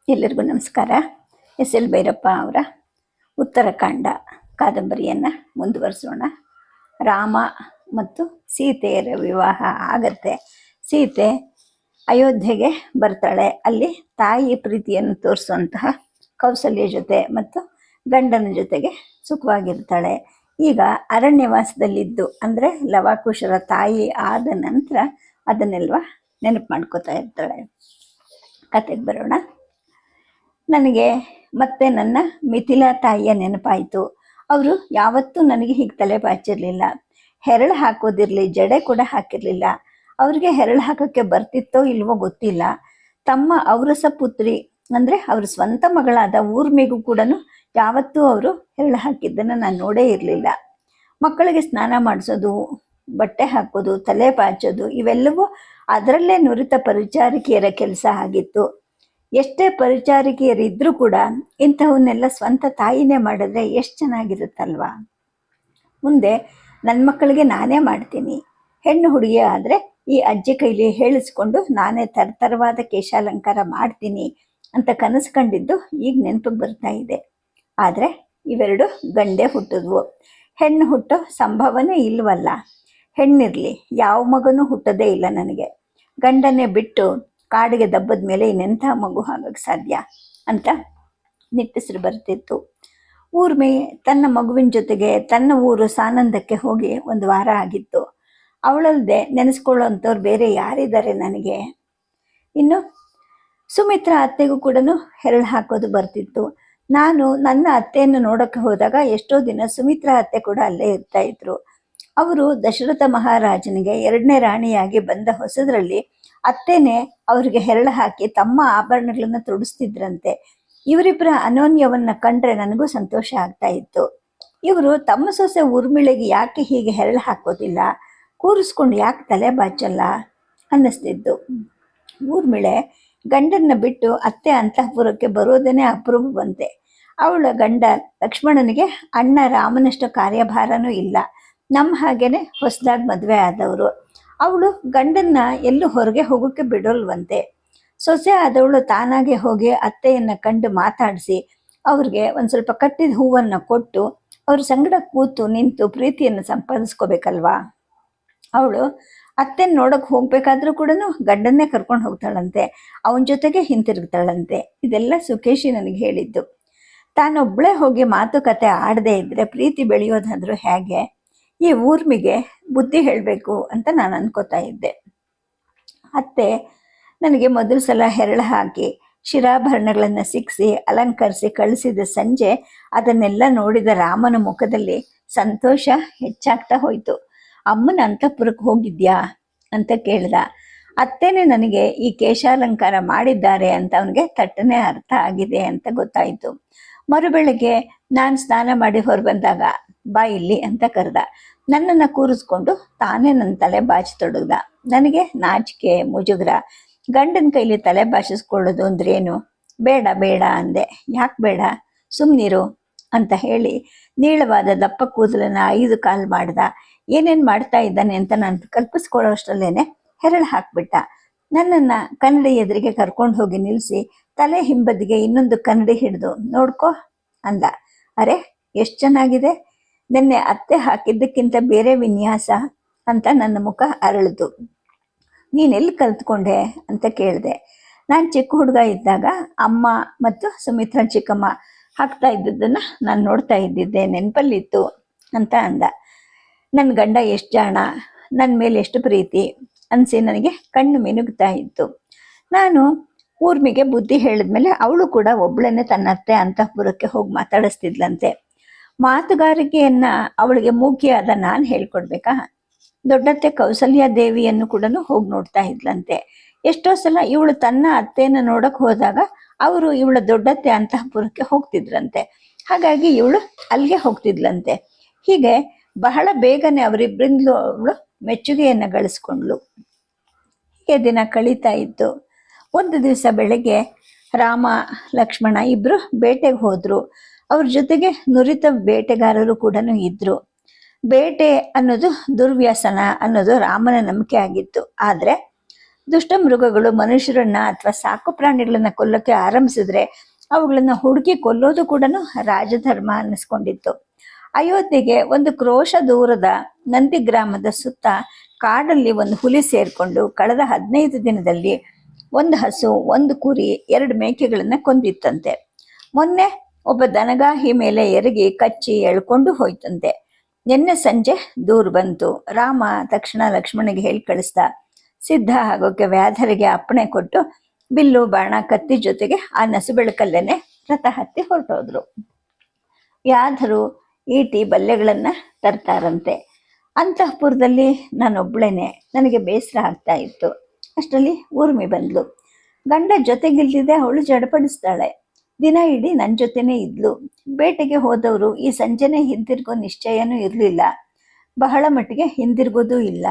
ಎಲ್ಲರಿಗೂ ನಮಸ್ಕಾರ. S L Bhyrappa ಅವರ ಉತ್ತರಕಾಂಡ ಕಾದಂಬರಿಯನ್ನು ಮುಂದುವರಿಸೋಣ. ರಾಮ ಮತ್ತು ಸೀತೆಯರ ವಿವಾಹ ಆಗತ್ತೆ. ಸೀತೆ ಅಯೋಧ್ಯೆಗೆ ಬರ್ತಾಳೆ. ಅಲ್ಲಿ ತಾಯಿ ಪ್ರೀತಿಯನ್ನು ತೋರಿಸುವಂತಹ ಕೌಸಲ್ಯ ಜೊತೆ ಮತ್ತು ಗಂಡನ ಜೊತೆಗೆ ಸುಖವಾಗಿರ್ತಾಳೆ. ಈಗ ಅರಣ್ಯವಾಸದಲ್ಲಿದ್ದು ಅಂದರೆ ಲವಾಕುಶರ ತಾಯಿ ಆದ ನಂತರ ಅದನ್ನೆಲ್ವ ನೆನಪು ಮಾಡ್ಕೋತಾ ಇರ್ತಾಳೆ. ಕತೆಗೆ ಬರೋಣ. ನನಗೆ ಮತ್ತೆ ನನ್ನ ಮಿಥಿಲಾ ತಾಯಿಯ ನೆನಪಾಯಿತು. ಅವರು ಯಾವತ್ತೂ ನನಗೆ ಹೀಗೆ ತಲೆ ಬಾಚಿರಲಿಲ್ಲ. ಹೆರಳು ಹಾಕೋದಿರಲಿ, ಜಡೆ ಕೂಡ ಹಾಕಿರಲಿಲ್ಲ. ಅವ್ರಿಗೆ ಹೆರಳು ಹಾಕೋಕ್ಕೆ ಬರ್ತಿತ್ತೋ ಇಲ್ವೋ ಗೊತ್ತಿಲ್ಲ. ತಮ್ಮ ಔರಸ ಪುತ್ರಿ ಅಂದರೆ ಅವ್ರ ಸ್ವಂತ ಮಗಳಾದ ಊರ್ಮಿಗೂ ಕೂಡ ಯಾವತ್ತೂ ಅವರು ಹೆರಳು ಹಾಕಿದ್ದನ್ನು ನಾನು ನೋಡೇ ಇರಲಿಲ್ಲ. ಮಕ್ಕಳಿಗೆ ಸ್ನಾನ ಮಾಡಿಸೋದು, ಬಟ್ಟೆ ಹಾಕೋದು, ತಲೆ ಬಾಚೋದು ಇವೆಲ್ಲವೂ ಅದರಲ್ಲೇ ನುರಿತ ಪರಿಚಾರಿಕೆಯರ ಕೆಲಸ ಆಗಿತ್ತು. ಎಷ್ಟೇ ಪರಿಚಾರಿಕೆಯರಿದ್ರೂ ಕೂಡ ಇಂಥವನ್ನೆಲ್ಲ ಸ್ವಂತ ತಾಯಿನೇ ಮಾಡಿದ್ರೆ ಎಷ್ಟು ಚೆನ್ನಾಗಿರುತ್ತಲ್ವಾ. ಮುಂದೆ ನನ್ನ ಮಕ್ಕಳಿಗೆ ನಾನೇ ಮಾಡ್ತೀನಿ, ಹೆಣ್ಣು ಹುಡುಗಿ ಆದರೆ ಈ ಅಜ್ಜಿ ಕೈಲಿ ಹೇಳಿಸ್ಕೊಂಡು ನಾನೇ ತರತರವಾದ ಕೇಶಾಲಂಕಾರ ಮಾಡ್ತೀನಿ ಅಂತ ಕನಸು ಕಂಡಿದ್ದು ಈಗ ನೆನಪಿಗೆ ಬರ್ತಾ ಇದೆ. ಆದರೆ ಇವೆರಡು ಗಂಡೇ ಹುಟ್ಟಿದ್ವು. ಹೆಣ್ಣು ಹುಟ್ಟೋ ಸಂಭವನೇ ಇಲ್ವಲ್ಲ. ಹೆಣ್ಣಿರಲಿ, ಯಾವ ಮಗನೂ ಹುಟ್ಟೋದೇ ಇಲ್ಲ ನನಗೆ. ಗಂಡನ್ನೇ ಬಿಟ್ಟು ಕಾಡಿಗೆ ದಬ್ಬದ ಮೇಲೆ ಇನ್ನೆಂಥ ಮಗು ಆಗೋಕ್ಕೆ ಸಾಧ್ಯ ಅಂತ ನಿಟ್ಟುಸಿರು ಬರ್ತಿತ್ತು. ಊರ್ಮಿ ತನ್ನ ಮಗುವಿನ ಜೊತೆಗೆ ತನ್ನ ಊರು ಸಾನಂದಕ್ಕೆ ಹೋಗಿ 1 ವಾರ ಆಗಿತ್ತು. ಅವಳಲ್ಲದೆ ನೆನೆಸ್ಕೊಳ್ಳೋಂಥವ್ರು ಬೇರೆ ಯಾರಿದ್ದಾರೆ ನನಗೆ? ಇನ್ನು ಸುಮಿತ್ರ ಅತ್ತೆಗೂ ಕೂಡ ಹೆರಳು ಹಾಕೋದು ಬರ್ತಿತ್ತು. ನಾನು ನನ್ನ ಅತ್ತೆಯನ್ನು ನೋಡೋಕ್ಕೆ ಹೋದಾಗ ಎಷ್ಟೋ ದಿನ ಸುಮಿತ್ರ ಅತ್ತೆ ಕೂಡ ಅಲ್ಲೇ ಇರ್ತಾ ಇದ್ರು. ಅವರು ದಶರಥ ಮಹಾರಾಜನಿಗೆ 2ನೇ ರಾಣಿಯಾಗಿ ಬಂದ ಹೊಸದ್ರಲ್ಲಿ ಅತ್ತೇನೆ ಅವರಿಗೆ ಹೆರಳು ಹಾಕಿ ತಮ್ಮ ಆಭರಣಗಳನ್ನು ತೊಡಿಸ್ತಿದ್ರಂತೆ. ಇವರಿಬ್ಬರ ಅನೋನ್ಯವನ್ನು ಕಂಡ್ರೆ ನನಗೂ ಸಂತೋಷ ಆಗ್ತಾ ಇತ್ತು. ಇವರು ತಮ್ಮ ಸೊಸೆ ಊರ್ಮಿಳೆಗೆ ಯಾಕೆ ಹೀಗೆ ಹೆರಳು ಹಾಕೋದಿಲ್ಲ, ಕೂರಿಸ್ಕೊಂಡು ಯಾಕೆ ತಲೆ ಬಾಚಲ್ಲ ಅನ್ನಿಸ್ತಿದ್ದು. ಊರ್ಮಿಳೆ ಗಂಡನ್ನ ಬಿಟ್ಟು ಅತ್ತೆ ಅಂತಃಪುರಕ್ಕೆ ಬರೋದೇನೆ ಅಪರೂಪವಂತೆ. ಅವಳ ಗಂಡ ಲಕ್ಷ್ಮಣನಿಗೆ ಅಣ್ಣ ರಾಮನಷ್ಟು ಕಾರ್ಯಭಾರನೂ ಇಲ್ಲ. ನಮ್ಮ ಹಾಗೇನೆ ಹೊಸದಾಗಿ ಮದುವೆ ಆದವರು. ಅವಳು ಗಂಡನ್ನ ಎಲ್ಲೂ ಹೊರಗೆ ಹೋಗೋಕ್ಕೆ ಬಿಡೋಲ್ವಂತೆ. ಸೊಸೆ ಆದವಳು ತಾನಾಗೆ ಹೋಗಿ ಅತ್ತೆಯನ್ನು ಕಂಡು ಮಾತಾಡಿಸಿ ಅವ್ರಿಗೆ ಒಂದು ಸ್ವಲ್ಪ ಕಟ್ಟಿದ ಹೂವನ್ನು ಕೊಟ್ಟು ಅವ್ರ ಸಂಗಡ ಕೂತು ನಿಂತು ಪ್ರೀತಿಯನ್ನು ಸಂಪಾದಿಸ್ಕೋಬೇಕಲ್ವಾ. ಅವಳು ಅತ್ತೆನ ನೋಡೋಕೆ ಹೋಗ್ಬೇಕಾದ್ರೂ ಕೂಡ ಗಂಡನ್ನೇ ಕರ್ಕೊಂಡು ಹೋಗ್ತಾಳಂತೆ, ಅವನ ಜೊತೆಗೆ ಹಿಂತಿರುಗ್ತಾಳಂತೆ. ಇದೆಲ್ಲ ಸುಕೇಶಿ ನನಗೆ ಹೇಳಿದ್ದು. ತಾನೊಬ್ಬಳೇ ಹೋಗಿ ಮಾತುಕತೆ ಆಡದೇ ಇದ್ದರೆ ಪ್ರೀತಿ ಬೆಳೆಯೋದಾದರೂ ಹೇಗೆ? ಈ ಊರ್ಮಿಗೆ ಬುದ್ಧಿ ಹೇಳಬೇಕು ಅಂತ ನಾನು ಅನ್ಕೋತಾ ಇದ್ದೆ. ಅತ್ತೆ ನನಗೆ ಮೊದಲ ಸಲ ಹೆರಳು ಹಾಕಿ ಶಿರಾಭರಣಗಳನ್ನು ಸಿಕ್ಕಿಸಿ ಅಲಂಕರಿಸಿ ಕಳಿಸಿದ ಸಂಜೆ ಅದನ್ನೆಲ್ಲ ನೋಡಿದ ರಾಮನ ಮುಖದಲ್ಲಿ ಸಂತೋಷ ಹೆಚ್ಚಾಗ್ತಾ ಹೋಯಿತು. ಅಮ್ಮನ ಅಂತಃಪುರಕ್ಕೆ ಹೋಗಿದ್ಯಾ ಅಂತ ಕೇಳ್ದ. ಅತ್ತೇನೆ ನನಗೆ ಈ ಕೇಶಾಲಂಕಾರ ಮಾಡಿದ್ದಾರೆ ಅಂತ ಅವನಿಗೆ ತಟ್ಟನೆ ಅರ್ಥ ಆಗಿದೆ ಅಂತ ಗೊತ್ತಾಯಿತು. ಮರುಬೆಳಗ್ಗೆ ನಾನು ಸ್ನಾನ ಮಾಡಿ ಹೊರಬಂದಾಗ ಬಾ ಇಲ್ಲಿ ಅಂತ ಕರೆದ. ನನ್ನನ್ನು ಕೂರಿಸ್ಕೊಂಡು ತಾನೇ ನನ್ನ ತಲೆ ಬಾಚಿತೊಡಗ್ದ. ನನಗೆ ನಾಚಿಕೆ, ಮುಜುಗರ. ಗಂಡನ ಕೈಲಿ ತಲೆ ಬಾಚಿಸ್ಕೊಳ್ಳೋದು ಅಂದ್ರೇನು? ಬೇಡ ಬೇಡ ಅಂದೆ. ಯಾಕೆ ಬೇಡ, ಸುಮ್ಮನಿರು ಅಂತ ಹೇಳಿ ನೀಳವಾದ ದಪ್ಪ ಕೂದಲನ್ನು 5 ಕಾಲು ಮಾಡ್ದ. ಏನೇನು ಮಾಡ್ತಾ ಇದ್ದಾನೆ ಅಂತ ನಾನು ಕಲ್ಪಿಸ್ಕೊಳ್ಳೋ ಅಷ್ಟರಲ್ಲೇನೆ ಹೆರಳು ಹಾಕ್ಬಿಟ್ಟ. ನನ್ನನ್ನು ಕನ್ನಡಿ ಎದುರಿಗೆ ಕರ್ಕೊಂಡು ಹೋಗಿ ನಿಲ್ಲಿಸಿ ತಲೆ ಹಿಂಬದಿಗೆ ಇನ್ನೊಂದು ಕನ್ನಡಿ ಹಿಡಿದು ನೋಡ್ಕೋ ಅಂದ. ಅರೆ ಎಷ್ಟು ಚೆನ್ನಾಗಿದೆ, ನಿನ್ನೆ ಅತ್ತೆ ಹಾಕಿದ್ದಕ್ಕಿಂತ ಬೇರೆ ವಿನ್ಯಾಸ ಅಂತ ನನ್ನ ಮುಖ ಅರಳಿತು. ನೀನೆಲ್ಲಿ ಕಲ್ತ್ಕೊಂಡೆ ಅಂತ ಕೇಳಿದೆ. ನಾನು ಚಿಕ್ಕ ಹುಡುಗ ಇದ್ದಾಗ ಅಮ್ಮ ಮತ್ತು ಸುಮಿತ್ರ ಚಿಕ್ಕಮ್ಮ ಹಾಕ್ತಾ ಇದ್ದದ್ದನ್ನು ನಾನು ನೋಡ್ತಾ ಇದ್ದಿದ್ದೆ, ನೆನಪಲ್ಲಿತ್ತು ಅಂತ ಅಂದ. ನನ್ನ ಗಂಡ ಎಷ್ಟು ಜಾಣ, ನನ್ನ ಮೇಲೆ ಎಷ್ಟು ಪ್ರೀತಿ ಅನಿಸಿ ನನಗೆ ಕಣ್ಣು ಮಿನುಗ್ತಾ ಇತ್ತು. ನಾನು ಊರ್ಮಿಗೆ ಬುದ್ಧಿ ಹೇಳಿದ್ಮೇಲೆ ಅವಳು ಕೂಡ ಒಬ್ಬಳನ್ನೇ ತನ್ನ ಅತ್ತೆ ಅಂತಃಪುರಕ್ಕೆ ಹೋಗಿ ಮಾತಾಡಿಸ್ತಿದ್ಲಂತೆ. ಮಾತುಗಾರಿಕೆಯನ್ನು ಅವಳಿಗೆ ಮೂಕಿಯಾದ ನಾನು ಹೇಳ್ಕೊಡ್ಬೇಕಾ? ದೊಡ್ಡತ್ತೆ ಕೌಸಲ್ಯ ದೇವಿಯನ್ನು ಕೂಡ ಹೋಗಿ ನೋಡ್ತಾ ಇದ್ಲಂತೆ. ಎಷ್ಟೋ ಸಲ ಇವಳು ತನ್ನ ಅತ್ತೆಯನ್ನು ನೋಡೋಕೆ ಹೋದಾಗ ಅವರು ಇವಳ ದೊಡ್ಡತ್ತೆ ಅಂತಃಪುರಕ್ಕೆ ಹೋಗ್ತಿದ್ರಂತೆ. ಹಾಗಾಗಿ ಇವಳು ಅಲ್ಲಿಗೆ ಹೋಗ್ತಿದ್ಲಂತೆ. ಹೀಗೆ ಬಹಳ ಬೇಗನೆ ಅವರಿಬ್ಬರಿಂದಲೂ ಅವಳು ಮೆಚ್ಚುಗೆಯನ್ನು ಗಳಿಸ್ಕೊಂಡ್ಳು. ಹೀಗೆ ದಿನ ಕಳೀತಾ ಇತ್ತು. ಒಂದು ದಿವಸ ಬೆಳಗ್ಗೆ ರಾಮ ಲಕ್ಷ್ಮಣ ಇಬ್ಬರು ಬೇಟೆಗೆ ಹೋದರು. ಅವ್ರ ಜೊತೆಗೆ ನುರಿತ ಬೇಟೆಗಾರರು ಕೂಡ ಇದ್ದರು. ಬೇಟೆ ಅನ್ನೋದು ದುರ್ವ್ಯಸನ ಅನ್ನೋದು ರಾಮನ ನಂಬಿಕೆ ಆಗಿತ್ತು. ಆದರೆ ದುಷ್ಟ ಮೃಗಗಳು ಮನುಷ್ಯರನ್ನ ಅಥವಾ ಸಾಕು ಪ್ರಾಣಿಗಳನ್ನ ಕೊಲ್ಲಕ್ಕೆ ಆರಂಭಿಸಿದ್ರೆ ಅವುಗಳನ್ನ ಹುಡುಕಿ ಕೊಲ್ಲೋದು ಕೂಡ ರಾಜಧರ್ಮ ಅನ್ನಿಸ್ಕೊಂಡಿತ್ತು. ಅಯೋಧ್ಯೆಗೆ ಒಂದು ಕ್ರೋಶ ದೂರದ ನಂದಿ ಗ್ರಾಮದ ಸುತ್ತ ಕಾಡಲ್ಲಿ ಒಂದು ಹುಲಿ ಸೇರ್ಕೊಂಡು ಕಳೆದ 15 ದಿನದಲ್ಲಿ ಒಂದು ಹಸು, ಒಂದು ಕುರಿ, 2 ಮೇಕೆಗಳನ್ನ ಕೊಂದಿತ್ತಂತೆ. ಮೊನ್ನೆ ಒಬ್ಬ ದನಗಾಹಿ ಮೇಲೆ ಎರಗಿ ಕಚ್ಚಿ ಎಳ್ಕೊಂಡು ಹೋಯ್ತಂತೆ. ನಿನ್ನೆ ಸಂಜೆ ದೂರು ಬಂತು. ರಾಮ ತಕ್ಷಣ ಲಕ್ಷ್ಮಣನಿಗೆ ಹೇಳಿ ಕಳಿಸ್ದ. ಸಿದ್ಧ ಆಗೋಕೆ ವ್ಯಾಧರಿಗೆ ಅಪ್ಪಣೆ ಕೊಟ್ಟು ಬಿಲ್ಲು, ಬಾಣ, ಕತ್ತಿ ಜೊತೆಗೆ ಆ ನಸುಬೆಳಕಲ್ಲೇನೆ ರಥ ಹತ್ತಿ ಹೊರಟೋದ್ರು. ವ್ಯಾಧರು ಈಟಿ ಬಲ್ಲೆಗಳನ್ನ ತರ್ತಾರಂತೆ. ಅಂತಃಪುರದಲ್ಲಿ ನಾನೊಬ್ಳೇನೆ. ನನಗೆ ಬೇಸರ ಆಗ್ತಾ ಇತ್ತು. ಅಷ್ಟರಲ್ಲಿ ಊರ್ಮಿ ಬಂದ್ಲು. ಗಂಡ ಜೊತೆಗಿಲ್ದಿದೆ ಅವಳು ಜಡಪಡಿಸ್ತಾಳೆ. ದಿನ ಇಡೀ ನನ್ನ ಜೊತೆನೇ ಇದ್ಲು. ಬೇಟೆಗೆ ಹೋದವರು ಈ ಸಂಜೆನೆ ಹಿಂದಿರ್ಗೋ ನಿಶ್ಚಯನೂ ಇರಲಿಲ್ಲ. ಬಹಳ ಮಟ್ಟಿಗೆ ಹಿಂದಿರ್ಗೋದೂ ಇಲ್ಲ.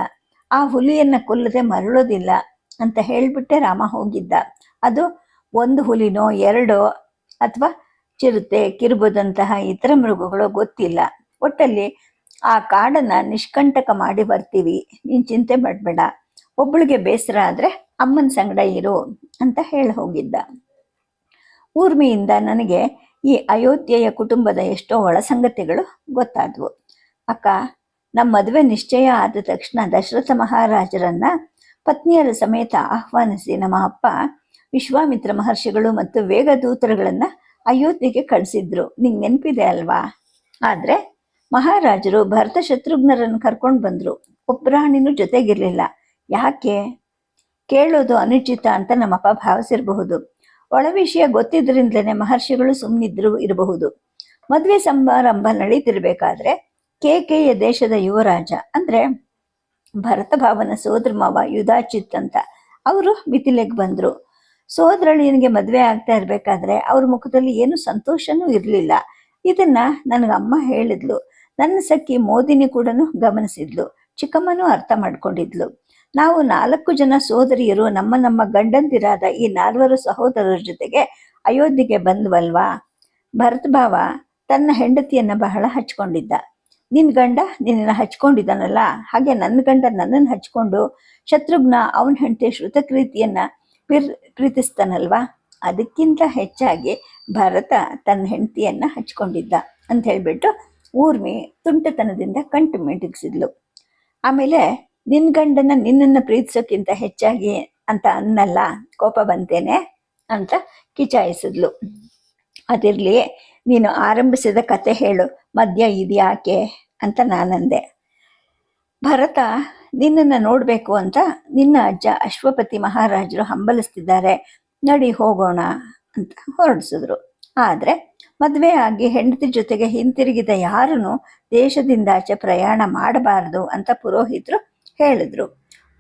ಆ ಹುಲಿಯನ್ನ ಕೊಲ್ಲದೆ ಮರಳೋದಿಲ್ಲ ಅಂತ ಹೇಳ್ಬಿಟ್ಟೆ ರಾಮ ಹೋಗಿದ್ದ. ಅದು ಒಂದು ಹುಲಿನೋ 2 ಅಥವಾ ಚಿರತೆ, ಕಿರುಬದಂತಹ ಇತರ ಮೃಗಗಳು ಗೊತ್ತಿಲ್ಲ. ಒಟ್ಟಲ್ಲಿ ಆ ಕಾಡನ್ನ ನಿಷ್ಕಂಟಕ ಮಾಡಿ ಬರ್ತೀವಿ, ನೀನ್ ಚಿಂತೆ ಮಾಡಬೇಡ. ಒಬ್ಬಳಿಗೆ ಬೇಸರ ಆದ್ರೆ ಅಮ್ಮನ ಸಂಗಡ ಇರು ಅಂತ ಹೇಳಿ ಹೋಗಿದ್ದ. ಊರ್ಮಿಯಿಂದ ನನಗೆ ಈ ಅಯೋಧ್ಯೆಯ ಕುಟುಂಬದ ಎಷ್ಟೋ ಒಳಸಂಗತಿಗಳು ಗೊತ್ತಾದ್ವು. ಅಕ್ಕ, ನಮ್ಮ ಮದುವೆ ನಿಶ್ಚಯ ಆದ ತಕ್ಷಣ ದಶರಥ ಮಹಾರಾಜರನ್ನ ಪತ್ನಿಯರ ಸಮೇತ ಆಹ್ವಾನಿಸಿ ನಮ್ಮ ಅಪ್ಪ ವಿಶ್ವಾಮಿತ್ರ ಮಹರ್ಷಿಗಳು ಮತ್ತು ವೇಗದೂತರುಗಳನ್ನ ಅಯೋಧ್ಯೆಗೆ ಕಳಿಸಿದ್ರು. ನಿಂಗೆ ನೆನಪಿದೆ ಅಲ್ವಾ? ಆದ್ರೆ ಮಹಾರಾಜರು ಭರತ ಶತ್ರುಘ್ನರನ್ನು ಕರ್ಕೊಂಡು ಬಂದ್ರು. ಒಬ್ರಾಣಿನೂ ಜೊತೆಗಿರ್ಲಿಲ್ಲ. ಯಾಕೆ? ಕೇಳೋದು ಅನುಚಿತ ಅಂತ ನಮ್ಮಪ್ಪ ಭಾವಿಸಿರಬಹುದು. ಒಳ ವಿಷಯ ಗೊತ್ತಿದ್ರಿಂದಲೇ ಮಹರ್ಷಿಗಳು ಸುಮ್ಮನಿದ್ರು ಇರಬಹುದು. ಮದುವೆ ಸಮಾರಂಭ ನಡೀತಿರ್ಬೇಕಾದ್ರೆ ಕೇಕೆಯ ದೇಶದ ಯುವರಾಜ ಅಂದ್ರೆ ಭರತ ಭಾವನ ಸೋದರ ಮಾವ ಯುಧಾಚಿತ್ ಅಂತ ಅವರು ಮಿಥಿಲೆಗೆ ಬಂದ್ರು. ಸೋದರಳಿಯನಿಗೆ ಮದುವೆ ಆಗ್ತಾ ಇರ್ಬೇಕಾದ್ರೆ ಅವ್ರ ಮುಖದಲ್ಲಿ ಏನು ಸಂತೋಷನೂ ಇರಲಿಲ್ಲ. ಇದನ್ನ ನನಗಮ್ಮ ಹೇಳಿದ್ಲು. ನನ್ನ ಸಖಿ ಮೋದಿನಿ ಕೂಡ ಗಮನಿಸಿದ್ಲು. ಚಿಕ್ಕಮ್ಮನೂ ಅರ್ಥ ಮಾಡ್ಕೊಂಡಿದ್ಲು. ನಾವು 4 ಜನ ಸೋದರಿಯರು ನಮ್ಮ ಗಂಡಂದಿರಾದ ಈ 4 ಸಹೋದರರ ಜೊತೆಗೆ ಅಯೋಧ್ಯೆಗೆ ಬಂದ್ವಲ್ವಾ. ಭರತ ಭಾವ ತನ್ನ ಹೆಂಡತಿಯನ್ನ ಬಹಳ ಹಚ್ಕೊಂಡಿದ್ದ. ನಿನ್ ಗಂಡ ನಿನ್ನ ಹಚ್ಕೊಂಡಿದ್ದಾನಲ್ಲ, ಹಾಗೆ ನನ್ನ ಗಂಡ ನನ್ನನ್ನು ಹಚ್ಕೊಂಡು ಶತ್ರುಘ್ನ ಅವನ ಹೆಂಡತಿ ಶ್ರುತಕೀರ್ತಿಯನ್ನ ಪ್ರೀತಿಸ್ತಾನಲ್ವಾ. ಅದಕ್ಕಿಂತ ಹೆಚ್ಚಾಗಿ ಭರತ ತನ್ನ ಹೆಂಡತಿಯನ್ನ ಹಚ್ಕೊಂಡಿದ್ದ ಅಂತ ಹೇಳ್ಬಿಟ್ಟು ಊರ್ಮಿ ತುಂಟತನದಿಂದ ಕಂಟು ಮಿಟಿಕ್ಸಿದ್ಲು. ಆಮೇಲೆ ನಿನ್ ಗಂಡನ ನಿನ್ನನ್ನು ಪ್ರೀತಿಸೋಕ್ಕಿಂತ ಹೆಚ್ಚಾಗಿ ಅಂತ ಅನ್ನಲ್ಲ, ಕೋಪ ಬಂತೇನೆ ಅಂತ ಕಿಚಾಯಿಸಿದ್ಲು. ಅದಿರ್ಲಿ, ನೀನು ಆರಂಭಿಸಿದ ಕತೆ ಹೇಳು, ಮಧ್ಯ ಇದ್ಯಾಕೆ ಅಂತ ನಾನಂದೆ. ಭರತ ನಿನ್ನನ್ನು ನೋಡ್ಬೇಕು ಅಂತ ನಿನ್ನ ಅಜ್ಜ ಅಶ್ವಪತಿ ಮಹಾರಾಜರು ಹಂಬಲಿಸ್ತಿದ್ದಾರೆ, ನಡಿ ಹೋಗೋಣ ಅಂತ ಹೊರಡಿಸಿದ್ರು. ಆದ್ರೆ ಮದುವೆ ಆಗಿ ಹೆಂಡತಿ ಜೊತೆಗೆ ಹಿಂತಿರುಗಿದ ಯಾರನ್ನು ದೇಶದಿಂದಾಚೆ ಪ್ರಯಾಣ ಮಾಡಬಾರದು ಅಂತ ಪುರೋಹಿತರು ಹೇಳಿದ್ರು.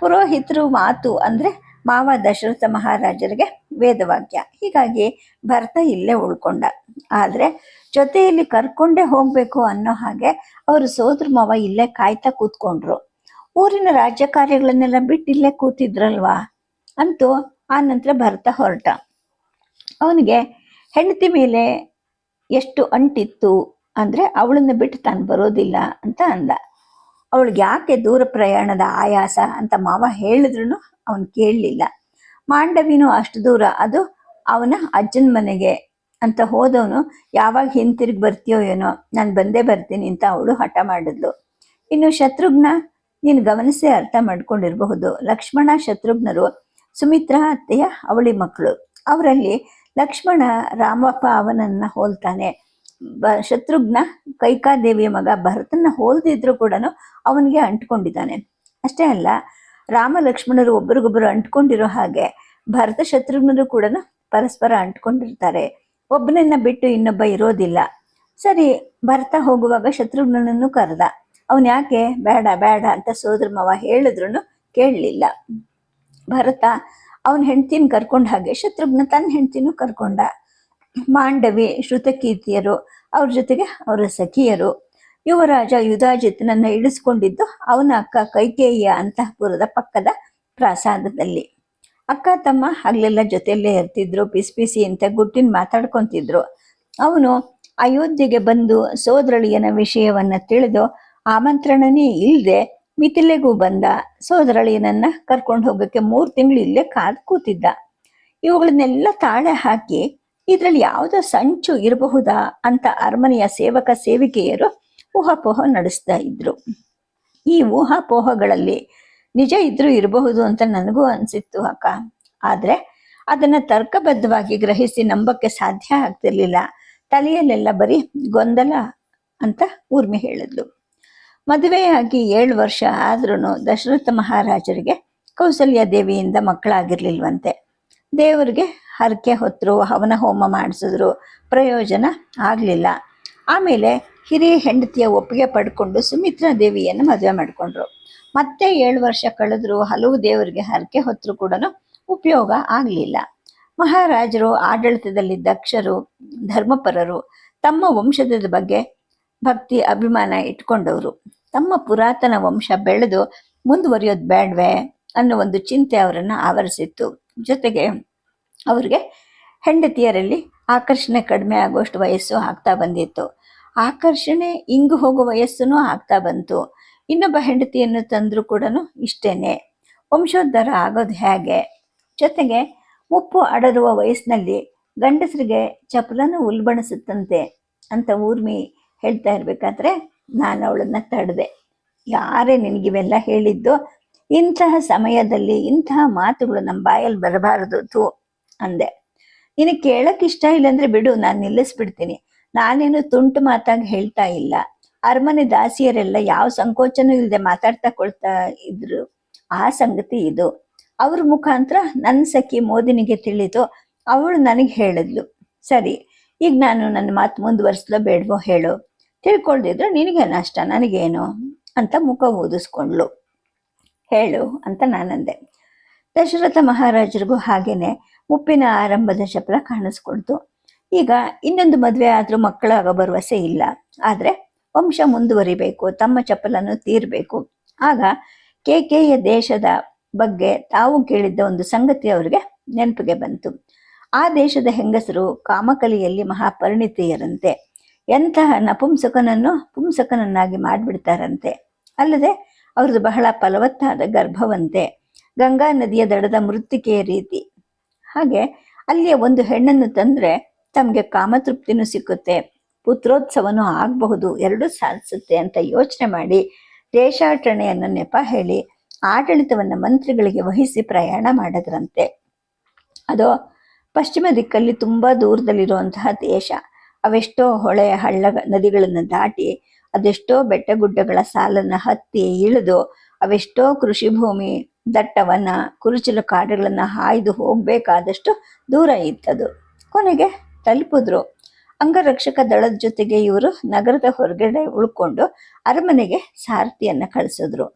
ಪುರೋಹಿತರು ಮಾತು ಅಂದ್ರೆ ಮಾವ ದಶರಥ ಮಹಾರಾಜರಿಗೆ ವೇದವಾಕ್ಯ. ಹೀಗಾಗಿ ಭರತ ಇಲ್ಲೇ ಉಳ್ಕೊಂಡ. ಆದ್ರೆ ಜೊತೆಯಲ್ಲಿ ಕರ್ಕೊಂಡೇ ಹೋಗ್ಬೇಕು ಅನ್ನೋ ಹಾಗೆ ಅವರು ಸೋದರ ಮಾವ ಇಲ್ಲೇ ಕಾಯ್ತಾ ಕೂತ್ಕೊಂಡ್ರು. ಊರಿನ ರಾಜ್ಯ ಕಾರ್ಯಗಳನ್ನೆಲ್ಲ ಬಿಟ್ಟು ಇಲ್ಲೇ ಕೂತಿದ್ರಲ್ವಾ. ಅಂತೂ ಆ ನಂತರ ಭರತ ಹೊರಟ. ಅವನಿಗೆ ಹೆಂಡತಿ ಮೇಲೆ ಎಷ್ಟು ಅಂಟಿತ್ತು ಅಂದ್ರೆ ಅವಳನ್ನ ಬಿಟ್ಟು ತಾನು ಬರೋದಿಲ್ಲ ಅಂತ ಅಂದ. ಅವಳಿಗೆ ಯಾಕೆ ದೂರ ಪ್ರಯಾಣದ ಆಯಾಸ ಅಂತ ಮಾವ ಹೇಳಿದ್ರು ಅವನು ಕೇಳಲಿಲ್ಲ. ಮಾಂಡವಿನೂ ಅಷ್ಟು ದೂರ, ಅದು ಅವನ ಅಜ್ಜನ ಮನೆಗೆ ಅಂತ ಹೋದವನು ಯಾವಾಗ ಹಿಂತಿರುಗಿ ಬರ್ತೀಯೋ ಏನೋ, ನಾನು ಬಂದೇ ಬರ್ತೀನಿ ಅಂತ ಅವಳು ಹಠ ಮಾಡಿದ್ಲು. ಇನ್ನು ಶತ್ರುಘ್ನ, ನೀನು ಗಮನಿಸಿ ಅರ್ಥ ಮಾಡ್ಕೊಂಡಿರಬಹುದು. ಲಕ್ಷ್ಮಣ ಶತ್ರುಘ್ನರು ಸುಮಿತ್ರಾ ಅತ್ತೆಯ ಅವಳಿ ಮಕ್ಕಳು. ಅವರಲ್ಲಿ ಲಕ್ಷ್ಮಣ ರಾಮಪ್ಪ ಅವನನ್ನ ಹೋಲ್ತಾನೆ. ಶತ್ರುಘ್ನ ಕೈಕಾದೇವಿಯ ಮಗ. ಭರತನ ಹೋಲ್ದಿದ್ರು ಕೂಡ ಅವನಿಗೆ ಅಂಟ್ಕೊಂಡಿದ್ದಾನೆ. ಅಷ್ಟೇ ಅಲ್ಲ, ರಾಮ ಲಕ್ಷ್ಮಣರು ಒಬ್ರಿಗೊಬ್ಬರು ಅಂಟ್ಕೊಂಡಿರೋ ಹಾಗೆ ಭರತ ಶತ್ರುಘ್ನರು ಕೂಡ ಪರಸ್ಪರ ಅಂಟ್ಕೊಂಡಿರ್ತಾರೆ. ಒಬ್ಬನನ್ನ ಬಿಟ್ಟು ಇನ್ನೊಬ್ಬ ಇರೋದಿಲ್ಲ. ಸರಿ, ಭರತ ಹೋಗುವಾಗ ಶತ್ರುಘ್ನನನ್ನು ಕರೆದ. ಅವನ್ ಯಾಕೆ ಬೇಡ ಬೇಡ ಅಂತ ಸೋದರ ಮಾವ ಹೇಳಿದ್ರು ಕೇಳಲಿಲ್ಲ. ಭರತ ಅವನ ಹೆಂಡ್ತಿನ ಕರ್ಕೊಂಡ ಹಾಗೆ ಶತ್ರುಘ್ನ ತನ್ನ ಹೆಂಡ್ತಿನೂ ಕರ್ಕೊಂಡ. ಮಾಂಡವಿ, ಶ್ರುತಕೀರ್ತಿಯರು, ಅವ್ರ ಜೊತೆಗೆ ಅವರ ಸಖಿಯರು. ಯುವರಾಜ ಯುಧಾಜಿತ್ನನ್ನ ಇಳಿಸ್ಕೊಂಡಿದ್ದು ಅವನ ಅಕ್ಕ ಕೈಕೇಯಿಯ ಅಂತಃಪುರದ ಪಕ್ಕದ ಪ್ರಾಸಾದದಲ್ಲಿ. ಅಕ್ಕ ತಮ್ಮ ಹಗಲೆಲ್ಲ ಜೊತೆಯಲ್ಲೇ ಇರ್ತಿದ್ರು. ಪಿಸಿ ಅಂತ ಗುಟ್ಟಿನ ಮಾತಾಡ್ಕೊಂತಿದ್ರು. ಅವನು ಅಯೋಧ್ಯೆಗೆ ಬಂದು ಸೋದರಳಿಯನ ವಿಷಯವನ್ನ ತಿಳಿದು ಆಮಂತ್ರಣನೇ ಇಲ್ಲದೆ ಮಿಥಿಲೆಗೂ ಬಂದ. ಸೋದರಳಿಯನನ್ನ ಕರ್ಕೊಂಡು ಹೋಗಕ್ಕೆ 3 ತಿಂಗಳು ಇಲ್ಲೇ ಕಾದು ಕೂತಿದ್ದ. ಇವುಗಳನ್ನೆಲ್ಲ ತಾಳೆ ಹಾಕಿ ಇದ್ರಲ್ಲಿ ಯಾವುದೋ ಸಂಚು ಇರಬಹುದಾ ಅಂತ ಅರಮನೆಯ ಸೇವಕ ಸೇವಿಕೆಯರು ಊಹಾಪೋಹ ನಡೆಸ್ತಾ ಇದ್ರು. ಈ ಊಹಾಪೋಹಗಳಲ್ಲಿ ನಿಜ ಇದ್ರೂ ಇರಬಹುದು ಅಂತ ನನಗೂ ಅನ್ಸಿತ್ತು ಅಕ್ಕ. ಆದ್ರೆ ಅದನ್ನ ತರ್ಕಬದ್ಧವಾಗಿ ಗ್ರಹಿಸಿ ನಂಬಕ್ಕೆ ಸಾಧ್ಯ ಆಗ್ತಿರ್ಲಿಲ್ಲ. ತಲೆಯಲ್ಲೆಲ್ಲ ಬರೀ ಗೊಂದಲ ಅಂತ ಊರ್ಮಿ ಹೇಳಿದ್ಲು. ಮದುವೆಯಾಗಿ 7 ವರ್ಷ ಆದ್ರೂ ದಶರಥ ಮಹಾರಾಜರಿಗೆ ಕೌಸಲ್ಯ ದೇವಿಯಿಂದ ಮಕ್ಕಳಾಗಿರ್ಲಿಲ್ವಂತೆ. ದೇವರಿಗೆ ಹರಕೆ ಹೊತ್ತರು, ಹವನ ಹೋಮ ಮಾಡಿಸಿದ್ರು, ಪ್ರಯೋಜನ ಆಗಲಿಲ್ಲ. ಆಮೇಲೆ ಹಿರಿಯ ಹೆಂಡತಿಯ ಒಪ್ಪಿಗೆ ಪಡ್ಕೊಂಡು ಸುಮಿತ್ರಾ ದೇವಿಯನ್ನು ಮದುವೆ ಮಾಡಿಕೊಂಡ್ರು. ಮತ್ತೆ 7 ವರ್ಷ ಕಳೆದ್ರು, ಹಲವು ದೇವರಿಗೆ ಹರಕೆ ಹೊತ್ತರು ಕೂಡ ಉಪಯೋಗ ಆಗಲಿಲ್ಲ. ಮಹಾರಾಜರು ಆಡಳಿತದಲ್ಲಿ ದಕ್ಷರು, ಧರ್ಮಪರರು, ತಮ್ಮ ವಂಶದ ಬಗ್ಗೆ ಭಕ್ತಿ ಅಭಿಮಾನ ಇಟ್ಕೊಂಡವರು. ತಮ್ಮ ಪುರಾತನ ವಂಶ ಬೆಳೆದು ಮುಂದುವರಿಯೋದು ಬೇಡವೇ ಅನ್ನೋ ಒಂದು ಚಿಂತೆ ಅವರನ್ನು ಆವರಿಸಿತ್ತು. ಜೊತೆಗೆ ಅವ್ರಿಗೆ ಹೆಂಡತಿಯರಲ್ಲಿ ಆಕರ್ಷಣೆ ಕಡಿಮೆ ಆಗುವಷ್ಟು ವಯಸ್ಸು ಆಗ್ತಾ ಬಂದಿತ್ತು. ಆಕರ್ಷಣೆ ಇಂಗು ಹೋಗೋ ವಯಸ್ಸು ಆಗ್ತಾ ಬಂತು. ಇನ್ನೊಬ್ಬ ಹೆಂಡತಿಯನ್ನು ತಂದರೂ ಕೂಡ ಇಷ್ಟೇನೆ. ವಂಶೋದ್ಧಾರ ಆಗೋದು ಹೇಗೆ? ಜೊತೆಗೆ ಮುಪ್ಪು ಅಡರುವ ವಯಸ್ಸಿನಲ್ಲಿ ಗಂಡಸರಿಗೆ ಚಪಲನೂ ಉಲ್ಬಣಿಸುತ್ತಂತೆ ಅಂತ ಊರ್ಮಿ ಹೇಳ್ತಾ ಇರ್ಬೇಕಾದ್ರೆ ನಾನು ಅವಳನ್ನ ತಡೆದೆ. ಯಾರೇ ನಿನಗಿವೆಲ್ಲ ಹೇಳಿದ್ದು? ಇಂತಹ ಸಮಯದಲ್ಲಿ ಇಂತಹ ಮಾತುಗಳು ನಮ್ಮ ಬಾಯಲ್ಲಿ ಬರಬಾರದು ತೂ ಅಂದೆ. ನಿನಗೆ ಕೇಳಕ್ಕೆ ಇಷ್ಟ ಇಲ್ಲ ಅಂದ್ರೆ ಬಿಡು, ನಾನು ನಿಲ್ಲಿಸ್ಬಿಡ್ತೀನಿ. ನಾನೇನು ತುಂಟು ಮಾತಾಗಿ ಹೇಳ್ತಾ ಇಲ್ಲ. ಅರಮನೆ ದಾಸಿಯರೆಲ್ಲ ಯಾವ ಸಂಕೋಚನೂ ಇಲ್ಲದೆ ಮಾತಾಡ್ತಾ ಇದ್ರು. ಆ ಸಂಗತಿ ಇದು. ಅವ್ರ ಮುಖಾಂತರ ನನ್ನ ಸಖಿ ಮೋದಿನಿಗೆ ತಿಳಿದು ಅವಳು ನನಗೆ ಹೇಳಿದ್ಲು. ಸರಿ, ಈಗ ನಾನು ನನ್ನ ಮಾತು ಮುಂದುವರಿಸ್ಲೋ ಬೇಡವೋ ಹೇಳು. ತಿಳ್ಕೊಳ್ದಿದ್ರೆ ನಿನಗೆ ನಷ್ಟ, ನನಗೇನು ಅಂತ ಮುಖ ಊದಿಸ್ಕೊಂಡ್ಲು. ಹೇಳು ಅಂತ ನಾನಂದೆ. ದಶರಥ ಮಹಾರಾಜರಿಗೂ ಹಾಗೇನೆ ಮುಪ್ಪಿನ ಆರಂಭದ ಚಪಲ ಕಾಣಿಸ್ಕೊಳ್ತು. ಈಗ ಇನ್ನೊಂದು ಮದುವೆ ಆದ್ರೂ ಮಕ್ಕಳಾಗ ಭರವಸೆ ಇಲ್ಲ. ಆದ್ರೆ ವಂಶ ಮುಂದುವರಿಬೇಕು, ತಮ್ಮ ಚಪಲನ್ನು ತೀರ್ಬೇಕು. ಆಗ ಕೇಕೆಯ ದೇಶದ ಬಗ್ಗೆ ತಾವು ಕೇಳಿದ್ದ ಒಂದು ಸಂಗತಿ ಅವರಿಗೆ ನೆನಪಿಗೆ ಬಂತು. ಆ ದೇಶದ ಹೆಂಗಸರು ಕಾಮಕಲಿಯಲ್ಲಿ ಮಹಾಪರಿಣಿತೆಯರಂತೆ. ಎಂತಹ ನಪುಂಸಕನನ್ನು ಪುಂಸಕನನ್ನಾಗಿ ಮಾಡಿಬಿಡ್ತಾರಂತೆ. ಅಲ್ಲದೆ ಅವ್ರದ್ದು ಬಹಳ ಫಲವತ್ತಾದ ಗರ್ಭವಂತೆ. ಗಂಗಾ ನದಿಯ ದಡದ ಮೃತ್ತಿಕೆಯ ರೀತಿ. ಹಾಗೆ ಅಲ್ಲಿಯ ಒಂದು ಹೆಣ್ಣನ್ನು ತಂದ್ರೆ ತಮಗೆ ಕಾಮತೃಪ್ತಿನೂ ಸಿಕ್ಕುತ್ತೆ, ಪುತ್ರೋತ್ಸವನೂ ಆಗಬಹುದು, ಎರಡೂ ಸಾಧಿಸುತ್ತೆ ಅಂತ ಯೋಚನೆ ಮಾಡಿ ದೇಶಾಟನೆಯನ್ನು ನೆಪ ಹೇಳಿ ಆಡಳಿತವನ್ನು ಮಂತ್ರಿಗಳಿಗೆ ವಹಿಸಿ ಪ್ರಯಾಣ ಮಾಡಿದ್ರಂತೆ. ಅದು ಪಶ್ಚಿಮ ದಿಕ್ಕಲ್ಲಿ ತುಂಬಾ ದೂರದಲ್ಲಿರುವಂತಹ ದೇಶ. ಅವೆಷ್ಟೋ ಹೊಳೆ ಹಳ್ಳ ನದಿಗಳನ್ನು ದಾಟಿ, ಅದೆಷ್ಟೋ ಬೆಟ್ಟಗುಡ್ಡಗಳ ಸಾಲನ್ನು ಹತ್ತಿ ಇಳಿದು, ಅವೆಷ್ಟೋ ಕೃಷಿ ಭೂಮಿ, ದಟ್ಟವನ, ಕುರುಚಲು ಕಾಡುಗಳನ್ನ ಹಾಯ್ದು ಹೋಗ್ಬೇಕಾದಷ್ಟು ದೂರ ಇತ್ತದು. ಕೊನೆಗೆ ತಲುಪಿದ್ರು. ಅಂಗರಕ್ಷಕ ದಳದ ಜೊತೆಗೆ ಇವರು ನಗರದ ಹೊರಗಡೆ ಉಳ್ಕೊಂಡು ಅರಮನೆಗೆ ಸಾರಥಿಯನ್ನ ಕಳಿಸಿದ್ರು.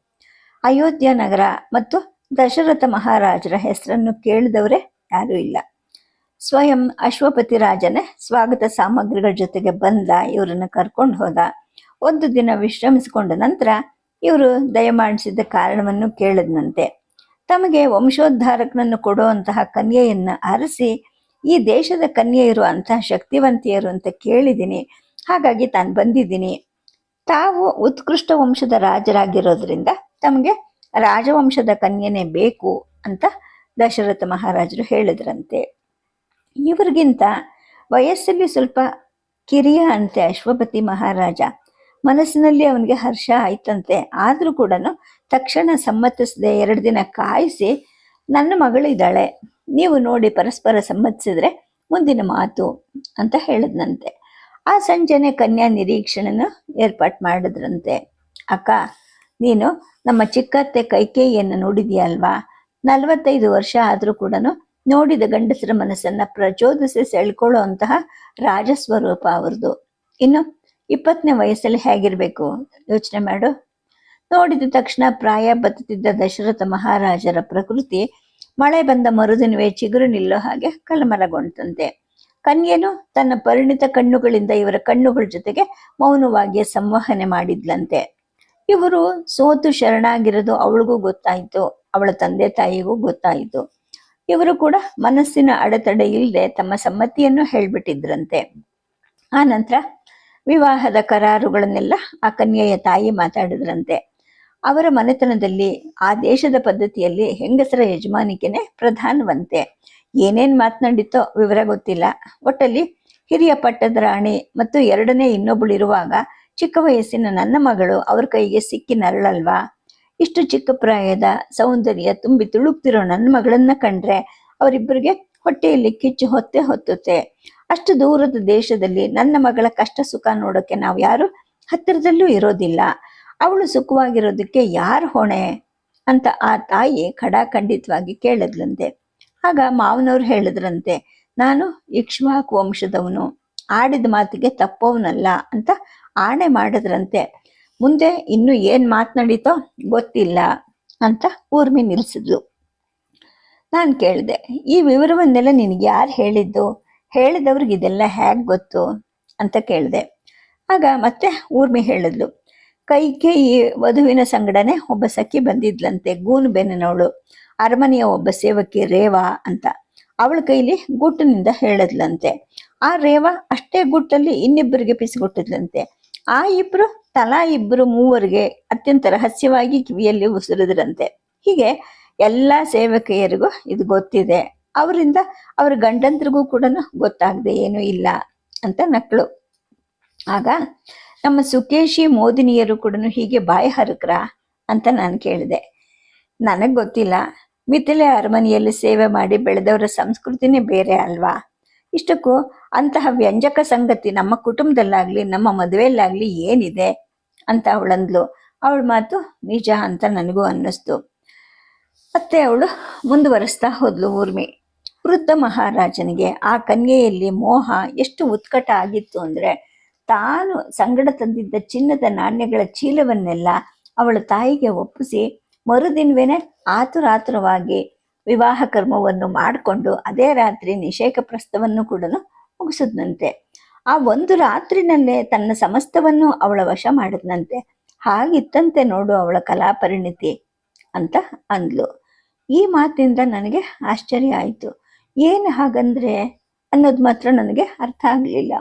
ಅಯೋಧ್ಯ ನಗರ ಮತ್ತು ದಶರಥ ಮಹಾರಾಜರ ಹೆಸರನ್ನು ಕೇಳಿದವರೇ ಯಾರೂ ಇಲ್ಲ. ಸ್ವಯಂ ಅಶ್ವಪತಿ ರಾಜನೇ ಸ್ವಾಗತ ಸಾಮಗ್ರಿಗಳ ಜೊತೆಗೆ ಬಂದ, ಇವರನ್ನು ಕರ್ಕೊಂಡು ಹೋದ. 1 ದಿನ ವಿಶ್ರಮಿಸಿಕೊಂಡ ನಂತರ ಇವರು ದಯಮಾಡಿಸಿದ ಕಾರಣವನ್ನು ಕೇಳಿದ್ನಂತೆ. ತಮಗೆ ವಂಶೋದ್ಧಾರಕನನ್ನು ಕೊಡುವಂತಹ ಕನ್ಯೆಯನ್ನ ಅರಸಿ, ಈ ದೇಶದ ಕನ್ಯೆಯರು ಅಂತಹ ಶಕ್ತಿವಂತಿಯರು ಅಂತ ಕೇಳಿದ್ದೀನಿ, ಹಾಗಾಗಿ ತಾನು ಬಂದಿದ್ದೀನಿ. ತಾವು ಉತ್ಕೃಷ್ಟ ವಂಶದ ರಾಜರಾಗಿರೋದ್ರಿಂದ ತಮಗೆ ರಾಜವಂಶದ ಕನ್ಯೆನೇ ಬೇಕು ಅಂತ ದಶರಥ ಮಹಾರಾಜರು ಹೇಳಿದ್ರಂತೆ. ಇವ್ರಿಗಿಂತ ವಯಸ್ಸಲ್ಲಿ ಸ್ವಲ್ಪ ಕಿರಿಯ ಅಂತೆ ಅಶ್ವಪತಿ ಮಹಾರಾಜ. ಮನಸ್ಸಿನಲ್ಲಿ ಅವನಿಗೆ ಹರ್ಷ ಆಯ್ತಂತೆ. ಆದರೂ ಕೂಡ ತಕ್ಷಣ ಸಮ್ಮತಿಸದೆ 2 ದಿನ ಕಾಯಿಸಿ, ನನ್ನ ಮಗಳಿದ್ದಾಳೆ, ನೀವು ನೋಡಿ ಪರಸ್ಪರ ಸಮ್ಮತಿಸಿದ್ರೆ ಮುಂದಿನ ಮಾತು ಅಂತ ಹೇಳಿದ್ನಂತೆ. ಆ ಸಂಜೆನೆ ಕನ್ಯಾ ನಿರೀಕ್ಷಣೆನ ಏರ್ಪಾಟ್ ಮಾಡಿದ್ರಂತೆ. ಅಕ್ಕ, ನೀನು ನಮ್ಮ ಚಿಕ್ಕತ್ತೆ ಕೈಕೇಯಿಯನ್ನು ನೋಡಿದ್ಯಲ್ವಾ? 45 ವರ್ಷ ಆದರೂ ಕೂಡ ನೋಡಿದ ಗಂಡಸರ ಮನಸ್ಸನ್ನ ಪ್ರಚೋದಿಸಿ ಸೆಳ್ಕೊಳ್ಳೋ ಅಂತಹ ರಾಜಸ್ವರೂಪ ಅವ್ರದ್ದು. ಇನ್ನು 20ನೇ ವಯಸ್ಸಲ್ಲಿ ಹೇಗಿರ್ಬೇಕು ಯೋಚನೆ ಮಾಡು. ನೋಡಿದ ತಕ್ಷಣ ಪ್ರಾಯ ಬತ್ತುತ್ತಿದ್ದ ದಶರಥ ಮಹಾರಾಜರ ಪ್ರಕೃತಿ ಮಳೆ ಬಂದ ಮರುದಿನವೇ ಚಿಗುರು ನಿಲ್ಲೋ ಹಾಗೆ ಕಲಮಲಗೊಂಡಂತೆ. ಕನ್ಯೆನು ತನ್ನ ಪರಿಣಿತ ಕಣ್ಣುಗಳಿಂದ ಇವರ ಕಣ್ಣುಗಳ ಜೊತೆಗೆ ಮೌನವಾಗಿ ಸಂವಹನೆ ಮಾಡಿದ್ಲಂತೆ. ಇವರು ಸೋತು ಶರಣಾಗಿರೋದು ಅವಳಿಗೂ ಗೊತ್ತಾಯಿತು, ಅವಳ ತಂದೆ ತಾಯಿಗೂ ಗೊತ್ತಾಯಿತು. ಇವರು ಕೂಡ ಮನಸ್ಸಿನ ಅಡೆತಡೆ ಇಲ್ಲದೆ ತಮ್ಮ ಸಮ್ಮತಿಯನ್ನು ಹೇಳ್ಬಿಟ್ಟಿದ್ರಂತೆ. ಆ ನಂತರ ವಿವಾಹದ ಕರಾರುಗಳನ್ನೆಲ್ಲ ಆ ಕನ್ಯೆಯ ತಾಯಿ ಮಾತಾಡಿದ್ರಂತೆ. ಅವರ ಮನೆತನದಲ್ಲಿ ಆ ದೇಶದ ಪದ್ಧತಿಯಲ್ಲಿ ಹೆಂಗಸರ ಯಜಮಾನಿಕೆನೆ ಪ್ರಧಾನವಂತೆ. ಏನೇನ್ ಮಾತನಾಡಿತೋ ವಿವರ ಗೊತ್ತಿಲ್ಲ. ಒಟ್ಟಲ್ಲಿ ಹಿರಿಯ ಪಟ್ಟದ ರಾಣಿ ಮತ್ತು ಎರಡನೇ ಇನ್ನೊಬ್ಬಳಿರುವಾಗ ಚಿಕ್ಕ ವಯಸ್ಸಿನ ನನ್ನ ಮಗಳು ಅವ್ರ ಕೈಗೆ ಸಿಕ್ಕಿ ನರಳಲ್ವಾ? ಇಷ್ಟು ಚಿಕ್ಕ ಪ್ರಾಯದ ಸೌಂದರ್ಯ ತುಂಬಿ ತುಳುಕ್ತಿರೋ ನನ್ನ ಮಗಳನ್ನ ಕಂಡ್ರೆ ಅವರಿಬ್ಬರಿಗೆ ಹೊಟ್ಟೆಯಲ್ಲಿ ಕಿಚ್ಚು ಹೊತ್ತುತ್ತೆ. ಅಷ್ಟು ದೂರದ ದೇಶದಲ್ಲಿ ನನ್ನ ಮಗಳ ಕಷ್ಟ ಸುಖ ನೋಡೋಕೆ ನಾವು ಯಾರು ಹತ್ತಿರದಲ್ಲೂ ಇರೋದಿಲ್ಲ. ಅವಳು ಸುಖವಾಗಿರೋದಕ್ಕೆ ಯಾರು ಹೊಣೆ ಅಂತ ಆ ತಾಯಿ ಖಡಾಖಂಡಿತವಾಗಿ ಕೇಳಿದ್ಲಂತೆ. ಆಗ ಮಾವನವ್ರು ಹೇಳಿದ್ರಂತೆ, ನಾನು ಇಕ್ಷ್ವಾಕು ವಂಶದವನು, ಆಡಿದ ಮಾತಿಗೆ ತಪ್ಪವನಲ್ಲ ಅಂತ ಆಣೆ ಮಾಡಿದ್ರಂತೆ. ಮುಂದೆ ಇನ್ನು ಏನ್ ಮಾತನಾಡಿತೋ ಗೊತ್ತಿಲ್ಲ ಅಂತ ಊರ್ಮಿ ನಿಲ್ಸಿದ್ಲು. ನಾನು ಕೇಳಿದೆ, ಈ ವಿವರವನ್ನೆಲ್ಲ ನಿನಗೆ ಯಾರು ಹೇಳಿದ್ದು? ಹೇಳಿದವ್ರಿಗೆ ಇದೆಲ್ಲ ಹೇಗೆ ಗೊತ್ತು ಅಂತ ಕೇಳಿದೆ. ಆಗ ಮತ್ತೆ ಊರ್ಮಿ ಹೇಳಿದ್ಲು, ಕೈಗೆ ಈ ವಧುವಿನ ಸಂಗಡನೆ ಒಬ್ಬ ಸಖಿ ಬಂದಿದ್ಲಂತೆ, ಗೂನು ಬೆನ್ನನವಳು, ಅರಮನೆಯ ಒಬ್ಬ ಸೇವಕಿ ರೇವಾ ಅಂತ. ಅವಳ ಕೈಲಿ ಗುಟ್ಟಿನಿಂದ ಹೇಳಿದ್ಲಂತೆ. ಆ ರೇವಾ ಅಷ್ಟೇ ಗುಟ್ಟಲ್ಲಿ ಇನ್ನಿಬ್ಬರಿಗೆ ಪಿಸಿಗೊಟ್ಟಿದ್ಲಂತೆ. ಆ ಇಬ್ರು ತಲಾ ಇಬ್ರು ಮೂವರಿಗೆ ಅತ್ಯಂತ ರಹಸ್ಯವಾಗಿ ಕಿವಿಯಲ್ಲಿ ಉಸಿರಿದ್ರಂತೆ. ಹೀಗೆ ಎಲ್ಲ ಸೇವಕಿಯರಿಗೂ ಇದು ಗೊತ್ತಿದೆ, ಅವರಿಂದ ಅವ್ರ ಗಂಡಂದ್ರಿಗೂ ಕೂಡ ಗೊತ್ತಾಗದೆ ಏನೂ ಇಲ್ಲ ಅಂತ ನಕ್ಳು. ಆಗ ನಮ್ಮ ಸುಕೇಶಿ ಮೋದಿನಿಯರು ಕೂಡ ಹೀಗೆ ಬಾಯಿ ಹರಕ್ರ ಅಂತ ನಾನು ಕೇಳಿದೆ. ನನಗೆ ಗೊತ್ತಿಲ್ಲ, ಮಿಥಿಲೆ ಅರಮನೆಯಲ್ಲಿ ಸೇವೆ ಮಾಡಿ ಬೆಳೆದವರ ಸಂಸ್ಕೃತಿನೇ ಬೇರೆ ಅಲ್ವಾ? ಇಷ್ಟಕ್ಕೂ ಅಂತಹ ವ್ಯಂಜಕ ಸಂಗತಿ ನಮ್ಮ ಕುಟುಂಬದಲ್ಲಾಗ್ಲಿ ನಮ್ಮ ಮದುವೆಯಲ್ಲಾಗ್ಲಿ ಏನಿದೆ ಅಂತ ಅವಳಂದ್ಲು. ಅವಳ ಮಾತು ನಿಜ ಅಂತ ನನಗೂ ಅನ್ನಿಸ್ತು. ಮತ್ತೆ ಅವಳು ಮುಂದುವರಿಸ್ತಾ ಹೋದ್ಲು ಊರ್ಮಿ. ವೃದ್ಧ ಮಹಾರಾಜನಿಗೆ ಆ ಕನ್ಯೆಯಲ್ಲಿ ಮೋಹ ಎಷ್ಟು ಉತ್ಕಟ ಆಗಿತ್ತು ಅಂದ್ರೆ, ತಾನು ಸಂಗಡ ತಂದಿದ್ದ ಚಿನ್ನದ ನಾಣ್ಯಗಳ ಚೀಲವನ್ನೆಲ್ಲ ಅವಳ ತಾಯಿಗೆ ಒಪ್ಪಿಸಿ ಮರುದಿನವೇನೆ ಆತುರಾತುರವಾಗಿ ವಿವಾಹ ಕರ್ಮವನ್ನು ಮಾಡಿಕೊಂಡು ಅದೇ ರಾತ್ರಿ ನಿಷೇಕ ಪ್ರಸ್ಥವನ್ನು ಕೂಡ ಮುಗಿಸಿದ್ನಂತೆ. ಆ ಒಂದು ರಾತ್ರಿನಲ್ಲೇ ತನ್ನ ಸಮಸ್ತವನ್ನು ಅವಳ ವಶ ಮಾಡಿದ್ನಂತೆ. ಹಾಗಿತ್ತಂತೆ ನೋಡು ಅವಳ ಕಲಾ ಪರಿಣಿತಿ ಅಂತ ಅಂದ್ಲು. ಈ ಮಾತಿನಿಂದ ನನಗೆ ಆಶ್ಚರ್ಯ ಆಯಿತು. ಏನು ಹಾಗಂದ್ರೆ ಅನ್ನೋದು ಮಾತ್ರ ನನಗೆ ಅರ್ಥ ಆಗಲಿಲ್ಲ.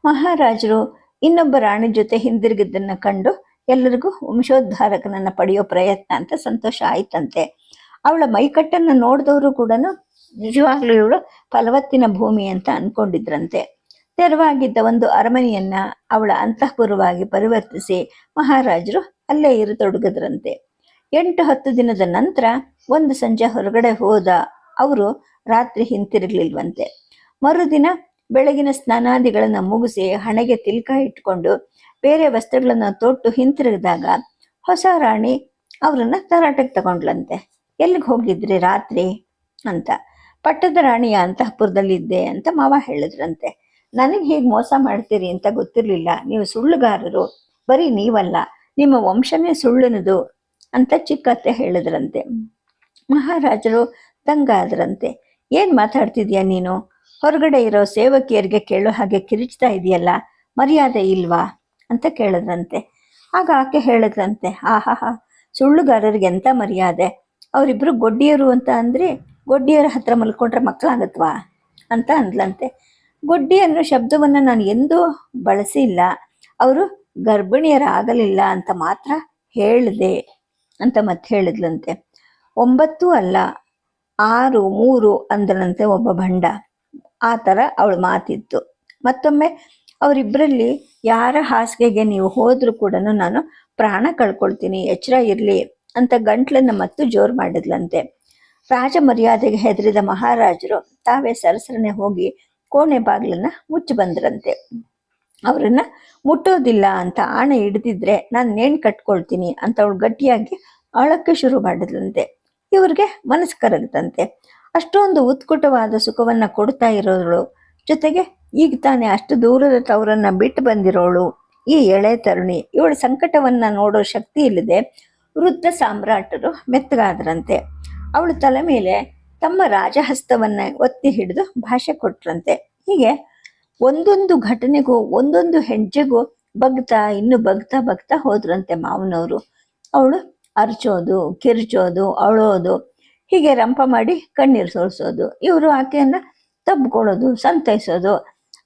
ಮಹಾರಾಜರು ಇನ್ನೊಬ್ಬ ರಾಣಿ ಜೊತೆ ಹಿಂದಿರುಗಿದ್ದನ್ನು ಕಂಡು ಎಲ್ಲರಿಗೂ ವಂಶೋದ್ಧಾರಕನನ್ನು ಪಡೆಯೋ ಪ್ರಯತ್ನ ಅಂತ ಸಂತೋಷ ಆಯ್ತಂತೆ. ಅವಳ ಮೈಕಟ್ಟನ್ನು ನೋಡಿದವರು ಕೂಡ ನಿಜವಾಗ್ಲೂ ಇವಳು ಫಲವತ್ತಿನ ಭೂಮಿ ಅಂತ ಅನ್ಕೊಂಡಿದ್ರಂತೆ. ತೆರವಾಗಿದ್ದ ಒಂದು ಅರಮನೆಯನ್ನ ಅವಳ ಅಂತಃಪುರವಾಗಿ ಪರಿವರ್ತಿಸಿ ಮಹಾರಾಜರು ಅಲ್ಲೇ ಇರತೊಡಗಿದ್ರಂತೆ. 8-10 ದಿನದ ನಂತರ ಒಂದು ಸಂಜೆ ಹೊರಗಡೆ ಹೋದ ಅವರು ರಾತ್ರಿ ಹಿಂತಿರುಗಲಿಲ್ವಂತೆ. ಮರುದಿನ ಬೆಳಗಿನ ಸ್ನಾನಾದಿಗಳನ್ನು ಮುಗಿಸಿ ಹಣೆಗೆ ತಿಲ್ಕ ಇಟ್ಕೊಂಡು ಬೇರೆ ವಸ್ತ್ರಗಳನ್ನು ತೊಟ್ಟು ಹಿಂತಿರುಗಿದಾಗ ಹೊಸ ರಾಣಿ ಅವ್ರನ್ನ ತರಾಟೆಗೆ ತಗೊಂಡ್ಲಂತೆ. ಎಲ್ಲಿಗೆ ಹೋಗಿದ್ರಿ ರಾತ್ರಿ ಅಂತ. ಪಟ್ಟದ ರಾಣಿಯ ಅಂತಃಪುರದಲ್ಲಿದ್ದೆ ಅಂತ ಮಾವ ಹೇಳಿದ್ರಂತೆ. ನನಗೆ ಹೀಗೆ ಮೋಸ ಮಾಡ್ತೀರಿ ಅಂತ ಗೊತ್ತಿರಲಿಲ್ಲ. ನೀವು ಸುಳ್ಳುಗಾರರು, ಬರೀ ನೀವಲ್ಲ, ನಿಮ್ಮ ವಂಶನೇ ಸುಳ್ಳಿನದು ಅಂತ ಚಿಕ್ಕತ್ತೆ ಹೇಳಿದ್ರಂತೆ. ಮಹಾರಾಜರು ದಂಗಾದ್ರಂತೆ. ಏನ್ ಮಾತಾಡ್ತಿದ್ಯಾ ನೀನು? ಹೊರಗಡೆ ಇರೋ ಸೇವಕಿಯರಿಗೆ ಕೇಳೋ ಹಾಗೆ ಕಿರಿಚ್ತಾ ಇದೆಯಲ್ಲ, ಮರ್ಯಾದೆ ಇಲ್ವಾ ಅಂತ ಕೇಳಿದ್ರಂತೆ. ಆಗ ಆಕೆ ಹೇಳಿದ್ರಂತೆ, ಆಹಾಹಾ, ಸುಳ್ಳುಗಾರರಿಗೆ ಎಂತ ಮರ್ಯಾದೆ? ಅವರಿಬ್ರು ಗೊಡ್ಡಿಯರು ಅಂತ ಅಂದ್ರೆ ಗೊಡ್ಡಿಯರ ಹತ್ರ ಮಲ್ಕೊಂಡ್ರೆ ಮಕ್ಕಳಾಗತ್ವಾ ಅಂತ ಅಂದ್ಲಂತೆ. ಗೊಡ್ಡಿ ಅನ್ನೋ ಶಬ್ದವನ್ನು ನಾನು ಎಂದೂ ಬಳಸಿಲ್ಲ, ಅವರು ಗರ್ಭಿಣಿಯರಾಗಲಿಲ್ಲ ಅಂತ ಮಾತ್ರ ಹೇಳಿದೆ ಅಂತ ಮತ್ತೆ ಹೇಳಿದ್ಲಂತೆ. 9 ಅಲ್ಲ 6, 3 ಅಂದನಂತೆ ಒಬ್ಬ ಭಂಡ. ಆ ಥರ ಅವಳ ಮಾತಿತ್ತು. ಮತ್ತೊಮ್ಮೆ ಅವರಿಬ್ಬರಲ್ಲಿ ಯಾರ ಹಾಸಿಗೆಗೆ ನೀವು ಹೋದ್ರೂ ಕೂಡ ನಾನು ಪ್ರಾಣ ಕಳ್ಕೊಳ್ತೀನಿ, ಎಚ್ಚರ ಇರಲಿ ಅಂತ ಗಂಟ್ಲನ್ನು ಮತ್ತು ಜೋರು ಮಾಡಿದ್ಲಂತೆ. ರಾಜ ಮರ್ಯಾದೆಗೆ ಹೆದರಿದ ಮಹಾರಾಜರು ತಾವೇ ಸರಸರನೆ ಹೋಗಿ ಕೋಣೆ ಬಾಗಿಲನ್ನ ಮುಚ್ಚಿ ಬಂದ್ರಂತೆ. ಅವರನ್ನ ಮುಟ್ಟೋದಿಲ್ಲ ಅಂತ ಆಣೆ ಹಿಡಿದಿದ್ರೆ ನಾನು ನೇಣು ಕಟ್ಕೊಳ್ತೀನಿ ಅಂತ ಅವಳು ಗಟ್ಟಿಯಾಗಿ ಅಳಕ್ಕೆ ಶುರು ಮಾಡಿದ್ಲಂತೆ. ಇವ್ರಿಗೆ ಮನಸ್ಸು ಕರಗತಂತೆ. ಅಷ್ಟೊಂದು ಉತ್ಕುಟವಾದ ಸುಖವನ್ನ ಕೊಡ್ತಾ ಇರೋಳು, ಜೊತೆಗೆ ಈಗ ತಾನೇ ಅಷ್ಟು ದೂರದ ತವರನ್ನ ಬಿಟ್ಟು ಬಂದಿರೋಳು ಈ ಎಳೆ ತರುಣಿ, ಇವಳ ಸಂಕಟವನ್ನ ನೋಡೋ ಶಕ್ತಿ ಇಲ್ಲದೆ ವೃದ್ಧ ಸಾಮ್ರಾಟರು ಮೆತ್ತಗಾದ್ರಂತೆ. ಅವಳ ತಲೆ ಮೇಲೆ ತಮ್ಮ ರಾಜಹಸ್ತವನ್ನ ಒತ್ತಿ ಹಿಡಿದು ಭಾಷೆ ಕೊಟ್ರಂತೆ. ಹೀಗೆ ಒಂದೊಂದು ಘಟನೆಗೂ ಒಂದೊಂದು ಹೆಜ್ಜೆಗೂ ಬಗ್ತಾ ಹೋದ್ರಂತೆ ಮಾವನವರು. ಅವಳು ಅರ್ಚೋದು, ಕಿರ್ಚೋದು, ಅಳೋದು, ಹೀಗೆ ರಂಪ ಮಾಡಿ ಕಣ್ಣೀರು ಸೋರಿಸೋದು. ಇವರು ಆಕೆಯನ್ನ ತಬ್ಕೊಳ್ಳೋದು, ಸಂತೈಸೋದು.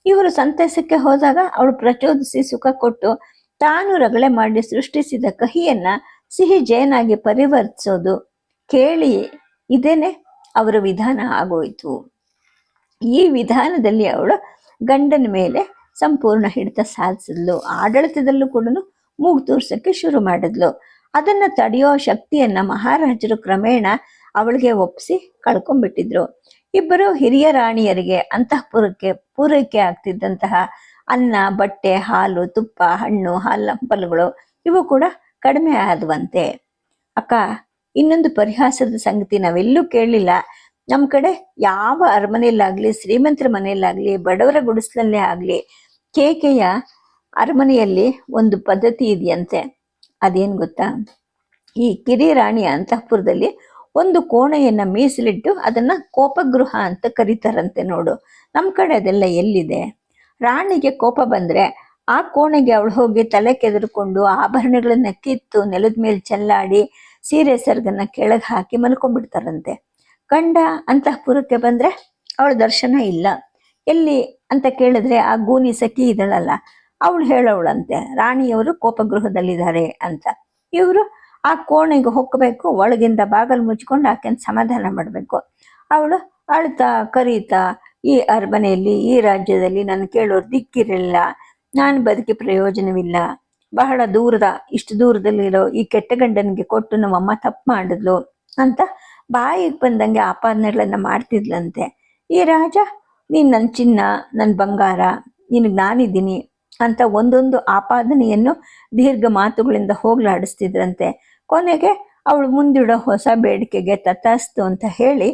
ಇವರು ಸಂತೈಸಕ್ಕೆ ಹೋದಾಗ ಅವಳು ಪ್ರಚೋದಿಸಿ ಸುಖ ಕೊಟ್ಟು ತಾನು ರಗಳೆ ಮಾಡಿ ಸೃಷ್ಟಿಸಿದ ಕಹಿಯನ್ನ ಸಿಹಿ ಜೇನಾಗಿ ಪರಿವರ್ತಿಸೋದು ಕೇಳಿ ಇದೇನೆ ಅವರ ವಿಧಾನ ಆಗೋಯ್ತು. ಈ ವಿಧಾನದಲ್ಲಿ ಅವಳು ಗಂಡನ ಮೇಲೆ ಸಂಪೂರ್ಣ ಹಿಡಿತ ಸಾಧಿಸಿದ್ಲು. ಆಡಳಿತದಲ್ಲೂ ಕೂಡ ಮೂಗು ತೂರ್ಸಕ್ಕೆ ಶುರು ಮಾಡಿದ್ಲು. ಅದನ್ನ ತಡೆಯೋ ಶಕ್ತಿಯನ್ನ ಮಹಾರಾಜರು ಕ್ರಮೇಣ ಅವಳಿಗೆ ಒಪ್ಪಿಸಿ ಕಳ್ಕೊಂಡ್ಬಿಟ್ಟಿದ್ರು. ಇಬ್ಬರು ಹಿರಿಯ ರಾಣಿಯರಿಗೆ ಅಂತಃಪುರಕ್ಕೆ ಪೂರೈಕೆ ಆಗ್ತಿದ್ದಂತಹ ಅನ್ನ, ಬಟ್ಟೆ, ಹಾಲು, ತುಪ್ಪ, ಹಣ್ಣು, ಹಂಪಲುಗಳು ಇವು ಕೂಡ ಕಡಿಮೆ ಆದವಂತೆ. ಅಕ್ಕ, ಇನ್ನೊಂದು ಪರಿಹಾಸದ ಸಂಗತಿ ನಾವೆಲ್ಲೂ ಕೇಳಲಿಲ್ಲ. ನಮ್ಮ ಕಡೆ ಯಾವ ಅರಮನೆಯಲ್ಲಾಗ್ಲಿ, ಶ್ರೀಮಂತರ ಮನೆಯಲ್ಲಾಗ್ಲಿ, ಬಡವರ ಗುಡಿಸಲಲ್ಲೇ ಆಗ್ಲಿ, ಕೇಕೆಯ ಅರಮನೆಯಲ್ಲಿ ಒಂದು ಪದ್ಧತಿ ಇದೆಯಂತೆ. ಅದೇನು ಗೊತ್ತಾ? ಈ ಕಿರಿರಾಣಿಯ ಅಂತಃಪುರದಲ್ಲಿ ಒಂದು ಕೋಣೆಯನ್ನ ಮೀಸಲಿಟ್ಟು ಅದನ್ನ ಕೋಪಗೃಹ ಅಂತ ಕರೀತಾರಂತೆ. ನೋಡು, ನಮ್ಮ ಕಡೆ ಅದೆಲ್ಲ ಎಲ್ಲಿದೆ? ರಾಣಿಗೆ ಕೋಪ ಬಂದ್ರೆ ಆ ಕೋಣೆಗೆ ಅವಳು ಹೋಗಿ ತಲೆ ಕೆದರ್ಕೊಂಡು ಆಭರಣಗಳನ್ನ ಕಿತ್ತು ನೆಲದ ಮೇಲೆ ಚೆಲ್ಲಾಡಿ ಸೀರೆ ಸೆರಗನ್ನ ಕೆಳಗೆ ಹಾಕಿ ಮಲ್ಕೊಂಡ್ಬಿಡ್ತಾರಂತೆ. ಗಂಡ ಅಂತಃಪುರಕ್ಕೆ ಬಂದ್ರೆ ಅವಳ ದರ್ಶನ ಇಲ್ಲ. ಎಲ್ಲಿ ಅಂತ ಕೇಳಿದ್ರೆ ಆ ಗೂನಿ ಸಖಿ ಇದಳಲ್ಲ, ಅವಳು ಹೇಳವಳಂತೆ ರಾಣಿಯವರು ಕೋಪಗೃಹದಲ್ಲಿದ್ದಾರೆ ಅಂತ. ಇವರು ಆ ಕೋಣೆಗೆ ಹೋಗಬೇಕು, ಒಳಗಿಂದ ಬಾಗಲು ಮುಚ್ಕೊಂಡು ಆಕೆನ ಸಮಾಧಾನ ಮಾಡಬೇಕು. ಅವಳು ಅಳ್ತಾ ಕರೀತಾ, ಈ ಅರಮನೆಯಲ್ಲಿ, ಈ ರಾಜ್ಯದಲ್ಲಿ ನನ್ನ ಕೇಳೋರು ದಿಕ್ಕಿರಲಿಲ್ಲ, ನಾನು ಬದುಕಿ ಪ್ರಯೋಜನವಿಲ್ಲ, ಬಹಳ ಇಷ್ಟು ದೂರದಲ್ಲಿರೋ ಈ ಕೆಟ್ಟ ಗಂಡನಿಗೆ ಕೊಟ್ಟು ನಮ್ಮಮ್ಮ ತಪ್ಪು ಮಾಡಿದ್ಲು ಅಂತ ಬಾಯಿಗೆ ಬಂದಂಗೆ ಆಪಾದನೆಗಳನ್ನ ಮಾಡ್ತಿದ್ಲಂತೆ. ಈ ರಾಜ, ನೀನು ನನ್ನ ಚಿನ್ನ, ನನ್ನ ಬಂಗಾರ, ನಿನಗೆ ನಾನಿದ್ದೀನಿ ಅಂತ ಒಂದೊಂದು ಆಪಾದನೆಯನ್ನು ದೀರ್ಘ ಮಾತುಗಳಿಂದ ಹೋಗ್ಲಾಡಿಸ್ತಿದ್ರಂತೆ. ಕೊನೆಗೆ ಅವಳು ಮುಂದಿಡೋ ಹೊಸ ಬೇಡಿಕೆಗೆ ತಥಾಸ್ತು ಅಂತ ಹೇಳಿ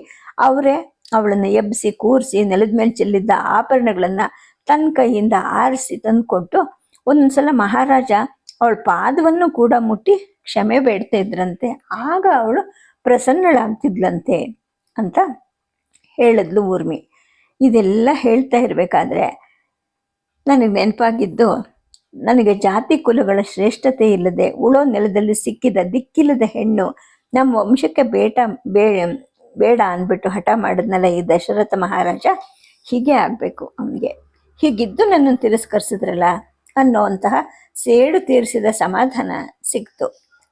ಅವರೇ ಅವಳನ್ನ ಎಬ್ಬಿಸಿ ಕೂರಿಸಿ ನೆಲದ ಮೇಲೆ ಚೆಲ್ಲಿದ್ದ ಆಭರಣಗಳನ್ನ ತನ್ನ ಕೈಯಿಂದ ಆರಿಸಿ ತಂದುಕೊಟ್ಟು ಒಂದೊಂದ್ಸಲ ಮಹಾರಾಜ ಅವಳ ಪಾದವನ್ನು ಕೂಡ ಮುಟ್ಟಿ ಕ್ಷಮೆ ಬೇಡ್ತಾ ಇದ್ರಂತೆ. ಆಗ ಅವಳು ಪ್ರಸನ್ನಳಾಗ್ತಿದ್ಲಂತೆ ಅಂತ ಹೇಳಿದ್ಲು ಊರ್ಮಿ. ಇದೆಲ್ಲ ಹೇಳ್ತಾ ಇರಬೇಕಾದ್ರೆ ನನಗೆ ನೆನಪಾಗಿದ್ದು, ನನಗೆ ಜಾತಿ ಕುಲಗಳ ಶ್ರೇಷ್ಠತೆ ಇಲ್ಲದೆ ಉಳೋ ನೆಲದಲ್ಲಿ ಸಿಕ್ಕಿದ ದಿಕ್ಕಿಲ್ಲದ ಹೆಣ್ಣು ನಮ್ಮ ವಂಶಕ್ಕೆ ಬೇಡ ಅಂದ್ಬಿಟ್ಟು ಹಠ ಮಾಡಿದ್ನಲ್ಲ ಈ ದಶರಥ ಮಹಾರಾಜ, ಹೀಗೆ ಆಗಬೇಕು ಅವನಿಗೆ. ಹೀಗಿದ್ದು ನನ್ನನ್ನು ತಿರಸ್ಕರಿಸಿದ್ರಲ್ಲ ಅನ್ನೋಂತಹ ಸೇಡು ತೀರಿಸಿದ ಸಮಾಧಾನ ಸಿಕ್ತು.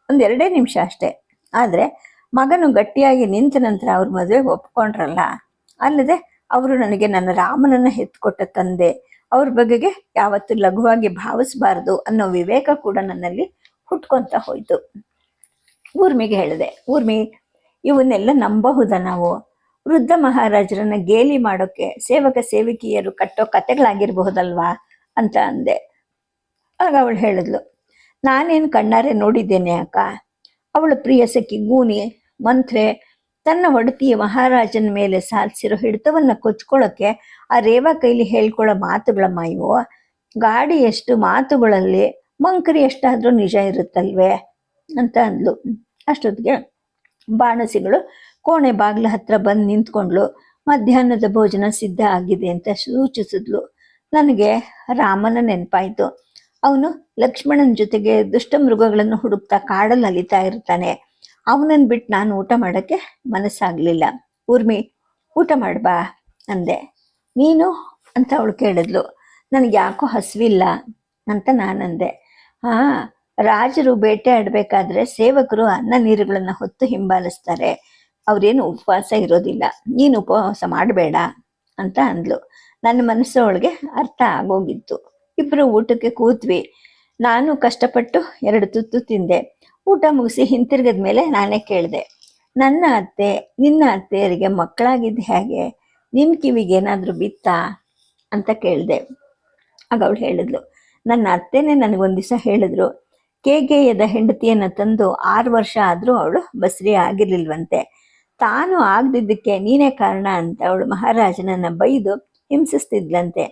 1-2 ನಿಮಿಷ ಅಷ್ಟೇ. ಆದರೆ ಮಗನು ಗಟ್ಟಿಯಾಗಿ ನಿಂತ ನಂತರ ಅವ್ರ ಮದುವೆಗೆ ಒಪ್ಕೊಂಡ್ರಲ್ಲ, ಅಲ್ಲದೆ ಅವರು ನನಗೆ ನನ್ನ ರಾಮನನ್ನು ಹೆತ್ತುಕೊಟ್ಟ ತಂದೆ, ಅವ್ರ ಬಗೆಗೆ ಯಾವತ್ತೂ ಲಘುವಾಗಿ ಭಾವಿಸಬಾರ್ದು ಅನ್ನೋ ವಿವೇಕ ಕೂಡ ನನ್ನಲ್ಲಿ ಹುಟ್ಕೊಂತ ಹೋಯ್ತು. ಊರ್ಮಿಗೆ ಹೇಳಿದೆ, ಊರ್ಮಿ, ಇವನ್ನೆಲ್ಲ ನಂಬಬಹುದ ನಾವು? ವೃದ್ಧ ಮಹಾರಾಜರನ್ನ ಗೇಲಿ ಮಾಡೋಕ್ಕೆ ಸೇವಕ ಸೇವಕಿಯರು ಕಟ್ಟೋ ಕತೆಗಳಾಗಿರ್ಬಹುದಲ್ವಾ ಅಂತ ಅಂದೆ. ಆಗ ಅವಳು ಹೇಳಿದ್ಲು, ನಾನೇನು ಕಣ್ಣಾರೆ ನೋಡಿದ್ದೇನೆ ಅಕ್ಕ. ಅವಳ ಪ್ರಿಯ ಸಖಿ ಗೂನಿ ಮಂತ್ರೆ ತನ್ನ ಒಡತಿಯ ಮಹಾರಾಜನ ಮೇಲೆ ಸಾಧಿಸಿರೋ ಹಿಡಿತವನ್ನ ಕೊಚ್ಕೊಳ್ಳೋಕೆ ಆ ರೇವಾ ಕೈಲಿ ಹೇಳ್ಕೊಳ್ಳೋ ಮಾತುಗಳಮ್ಮ ಇವು. ಗಾಡಿಯಷ್ಟು ಮಾತುಗಳಲ್ಲಿ ಮಂಕರಿ ಎಷ್ಟಾದ್ರೂ ನಿಜ ಇರುತ್ತಲ್ವೇ ಅಂತ ಅಂದ್ಲು. ಅಷ್ಟೊತ್ತಿಗೆ ಬಾಣಸಿಗಳು ಕೋಣೆ ಬಾಗ್ಲ ಹತ್ರ ಬಂದು ನಿಂತ್ಕೊಂಡ್ಲು. ಮಧ್ಯಾಹ್ನದ ಭೋಜನ ಸಿದ್ಧ ಆಗಿದೆ ಅಂತ ಸೂಚಿಸಿದ್ಲು. ನನಗೆ ರಾಮನ ನೆನಪಾಯ್ತು. ಅವನು ಲಕ್ಷ್ಮಣನ ಜೊತೆಗೆ ದುಷ್ಟ ಮೃಗಗಳನ್ನು ಹುಡುಕ್ತಾ ಕಾಡಲ್ಲಿ ಅಲಿತಾ ಇರ್ತಾನೆ. ಅವನನ್ನು ಬಿಟ್ಟು ನಾನು ಊಟ ಮಾಡೋಕ್ಕೆ ಮನಸ್ಸಾಗಲಿಲ್ಲ. ಊರ್ಮಿ, ಊಟ ಮಾಡ್ಬಾ ಅಂದೆ. ನೀನು ಅಂತ ಅವಳು ಕೇಳಿದ್ಲು. ನನಗೆ ಯಾಕೋ ಹಸಿವಿಲ್ಲ ಅಂತ ನಾನಂದೆ. ರಾಜರು ಬೇಟೆ ಆಡಬೇಕಾದ್ರೆ ಸೇವಕರು ಅನ್ನ ನೀರುಗಳನ್ನು ಹೊತ್ತು ಹಿಂಬಾಲಿಸ್ತಾರೆ, ಅವ್ರೇನು ಉಪವಾಸ ಇರೋದಿಲ್ಲ, ನೀನು ಉಪವಾಸ ಮಾಡಬೇಡ ಅಂತ ಅಂದ್ಲು. ನನ್ನ ಮನಸ್ಸು ಅವಳಿಗೆ ಅರ್ಥ ಆಗೋಗಿತ್ತು. ಇಬ್ಬರು ಊಟಕ್ಕೆ ಕೂತ್ವಿ. ನಾನು ಕಷ್ಟಪಟ್ಟು 2 ತುತ್ತು ತಿಂದೆ. ಊಟ ಮುಗಿಸಿ ಹಿಂತಿರ್ಗದ ಮೇಲೆ ನಾನೇ ಕೇಳಿದೆ, ನನ್ನ ಅತ್ತೆ ನಿನ್ನ ಅತ್ತೆಯರಿಗೆ ಮಕ್ಕಳಾಗಿದ್ದು ಹೇಗೆ? ನಿನ್ನ ಕಿವಿಗೆ ಏನಾದರೂ ಬಿತ್ತಾ ಅಂತ ಕೇಳಿದೆ. ಆಗ ಅವಳು ಹೇಳಿದ್ಲು, ನನ್ನ ಅತ್ತೆನೇ ನನಗೊಂದು ದಿವಸ ಹೇಳಿದ್ರು, ಕೇಗೆಯದ ಹೆಂಡತಿಯನ್ನು ತಂದು 6 ವರ್ಷ ಆದರೂ ಅವಳು ಬಸ್ರಿ ಆಗಿರ್ಲಿಲ್ವಂತೆ. ತಾನು ಆಗದಿದ್ದಕ್ಕೆ ನೀನೇ ಕಾರಣ ಅಂತ ಅವಳು ಮಹಾರಾಜನನ್ನ ಬೈದು ಹಿಂಸಿಸ್ತಿದ್ಲಂತೆ.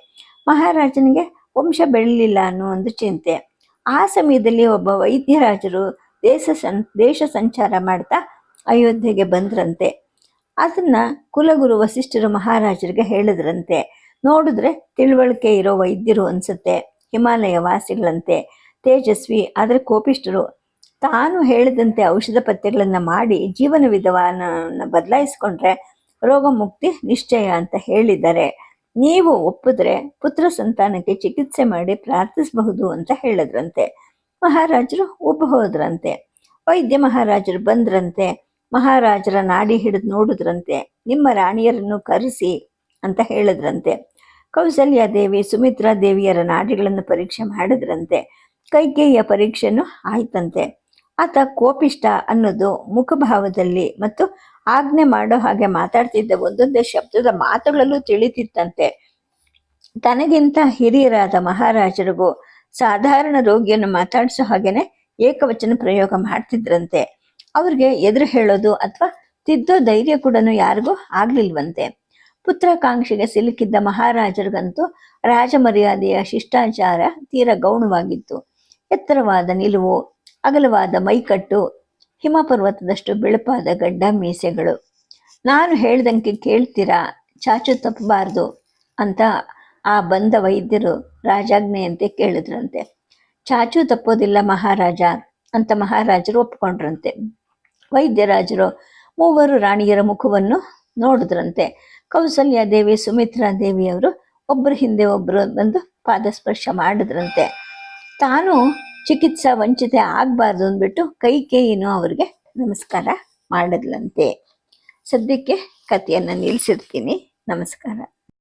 ಮಹಾರಾಜನಿಗೆ ವಂಶ ಬೆಳಲಿಲ್ಲ ಅನ್ನೋ ಒಂದು ಚಿಂತೆ. ಆ ಸಮಯದಲ್ಲಿ ಒಬ್ಬ ವೈದ್ಯರಾಜರು ದೇಶ ಸಂಚಾರ ಮಾಡ್ತಾ ಅಯೋಧ್ಯೆಗೆ ಬಂದ್ರಂತೆ. ಅದನ್ನ ಕುಲಗುರು ವಸಿಷ್ಠರು ಮಹಾರಾಜರಿಗೆ ಹೇಳಿದ್ರಂತೆ. ನೋಡಿದ್ರೆ ತಿಳುವಳಿಕೆ ಇರೋ ವೈದ್ಯರು ಅನ್ಸುತ್ತೆ, ಹಿಮಾಲಯ ವಾಸಿಗಳಂತೆ, ತೇಜಸ್ವಿ ಆದರೆ ಕೋಪಿಷ್ಠರು. ತಾನು ಹೇಳಿದಂತೆ ಔಷಧ ಪಥ್ಯಗಳನ್ನು ಮಾಡಿ ಜೀವನ ವಿಧಾನವನ್ನು ಬದಲಾಯಿಸ್ಕೊಂಡ್ರೆ ರೋಗ ಮುಕ್ತಿ ನಿಶ್ಚಯ ಅಂತ ಹೇಳಿದ್ದಾರೆ. ನೀವು ಒಪ್ಪಿದ್ರೆ ಪುತ್ರ ಸಂತಾನಕ್ಕೆ ಚಿಕಿತ್ಸೆ ಮಾಡಿ ಪ್ರಾರ್ಥಿಸಬಹುದು ಅಂತ ಹೇಳಿದ್ರಂತೆ. ಮಹಾರಾಜರು ಉಬ್ಬ ಹೋದ್ರಂತೆ. ವೈದ್ಯ ಮಹಾರಾಜರು ಬಂದ್ರಂತೆ. ಮಹಾರಾಜರ ನಾಡಿ ಹಿಡಿದು ನೋಡಿದ್ರಂತೆ. ನಿಮ್ಮ ರಾಣಿಯರನ್ನು ಕರೆಸಿ ಅಂತ ಹೇಳಿದ್ರಂತೆ. ಕೌಸಲ್ಯ ದೇವಿ ಸುಮಿತ್ರಾ ದೇವಿಯರ ನಾಡಿಗಳನ್ನು ಪರೀಕ್ಷೆ ಮಾಡಿದ್ರಂತೆ. ಕೈಕೇಯಿಯ ಪರೀಕ್ಷೆನೂ ಆಯ್ತಂತೆ. ಆತ ಕೋಪಿಷ್ಟ ಅನ್ನೋದು ಮುಖಭಾವದಲ್ಲಿ ಮತ್ತು ಆಜ್ಞೆ ಮಾಡೋ ಹಾಗೆ ಮಾತಾಡ್ತಿದ್ದ ಒಂದೊಂದೇ ಶಬ್ದದ ಮಾತುಗಳಲ್ಲೂ ತಿಳಿತಿತ್ತಂತೆ. ತನಗಿಂತ ಹಿರಿಯರಾದ ಮಹಾರಾಜರಿಗೂ ಸಾಧಾರಣ ರೋಗಿಯನ್ನು ಮಾತಾಡಿಸೋ ಹಾಗೇನೆ ಏಕವಚನ ಪ್ರಯೋಗ ಮಾಡ್ತಿದ್ರಂತೆ. ಅವ್ರಿಗೆ ಎದುರು ಹೇಳೋದು ಅಥವಾ ತಿದ್ದೋ ಧೈರ್ಯ ಕೂಡ ಯಾರಿಗೂ ಆಗ್ಲಿಲ್ವಂತೆ. ಪುತ್ರಾಕಾಂಕ್ಷೆಗೆ ಸಿಲುಕಿದ್ದ ಮಹಾರಾಜರಿಗಂತೂ ರಾಜಮರ್ಯಾದೆಯ ಶಿಷ್ಟಾಚಾರ ತೀರ ಗೌಣವಾಗಿತ್ತು. ಎತ್ತರವಾದ ನಿಲುವು, ಅಗಲವಾದ ಮೈಕಟ್ಟು, ಹಿಮಪರ್ವತದಷ್ಟು ಬೆಳಪಾದ ಗಡ್ಡ ಮೀಸೆಗಳು. ನಾನು ಹೇಳ್ದಂಗೆ ಕೇಳ್ತೀರಾ, ಚಾಚು ತಪ್ಪಬಾರ್ದು ಅಂತ ಆ ಬಂದ ವೈದ್ಯರು ರಾಜಾಜ್ಞೆಯಂತೆ ಕೇಳಿದ್ರಂತೆ. ಚಾಚು ತಪ್ಪೋದಿಲ್ಲ ಮಹಾರಾಜ ಅಂತ ಮಹಾರಾಜರು ಒಪ್ಕೊಂಡ್ರಂತೆ. ವೈದ್ಯರಾಜರು ಮೂವರು ರಾಣಿಯರ ಮುಖವನ್ನು ನೋಡಿದ್ರಂತೆ. ಕೌಸಲ್ಯ ದೇವಿ, ಸುಮಿತ್ರಾ ದೇವಿಯವರು ಒಬ್ಬರ ಹಿಂದೆ ಒಬ್ಬರು ಬಂದು ಪಾದಸ್ಪರ್ಶ ಮಾಡಿದ್ರಂತೆ. ತಾನು ಚಿಕಿತ್ಸಾ ವಂಚಿತೆ ಆಗಬಾರ್ದು ಅಂದ್ಬಿಟ್ಟು ಕೈಕೇಯಿನೂ ಅವ್ರಿಗೆ ನಮಸ್ಕಾರ ಮಾಡಿದ್ಲಂತೆ. ಸದ್ಯಕ್ಕೆ ಕಥೆಯನ್ನು ನಿಲ್ಲಿಸಿರ್ತೀನಿ. ನಮಸ್ಕಾರ.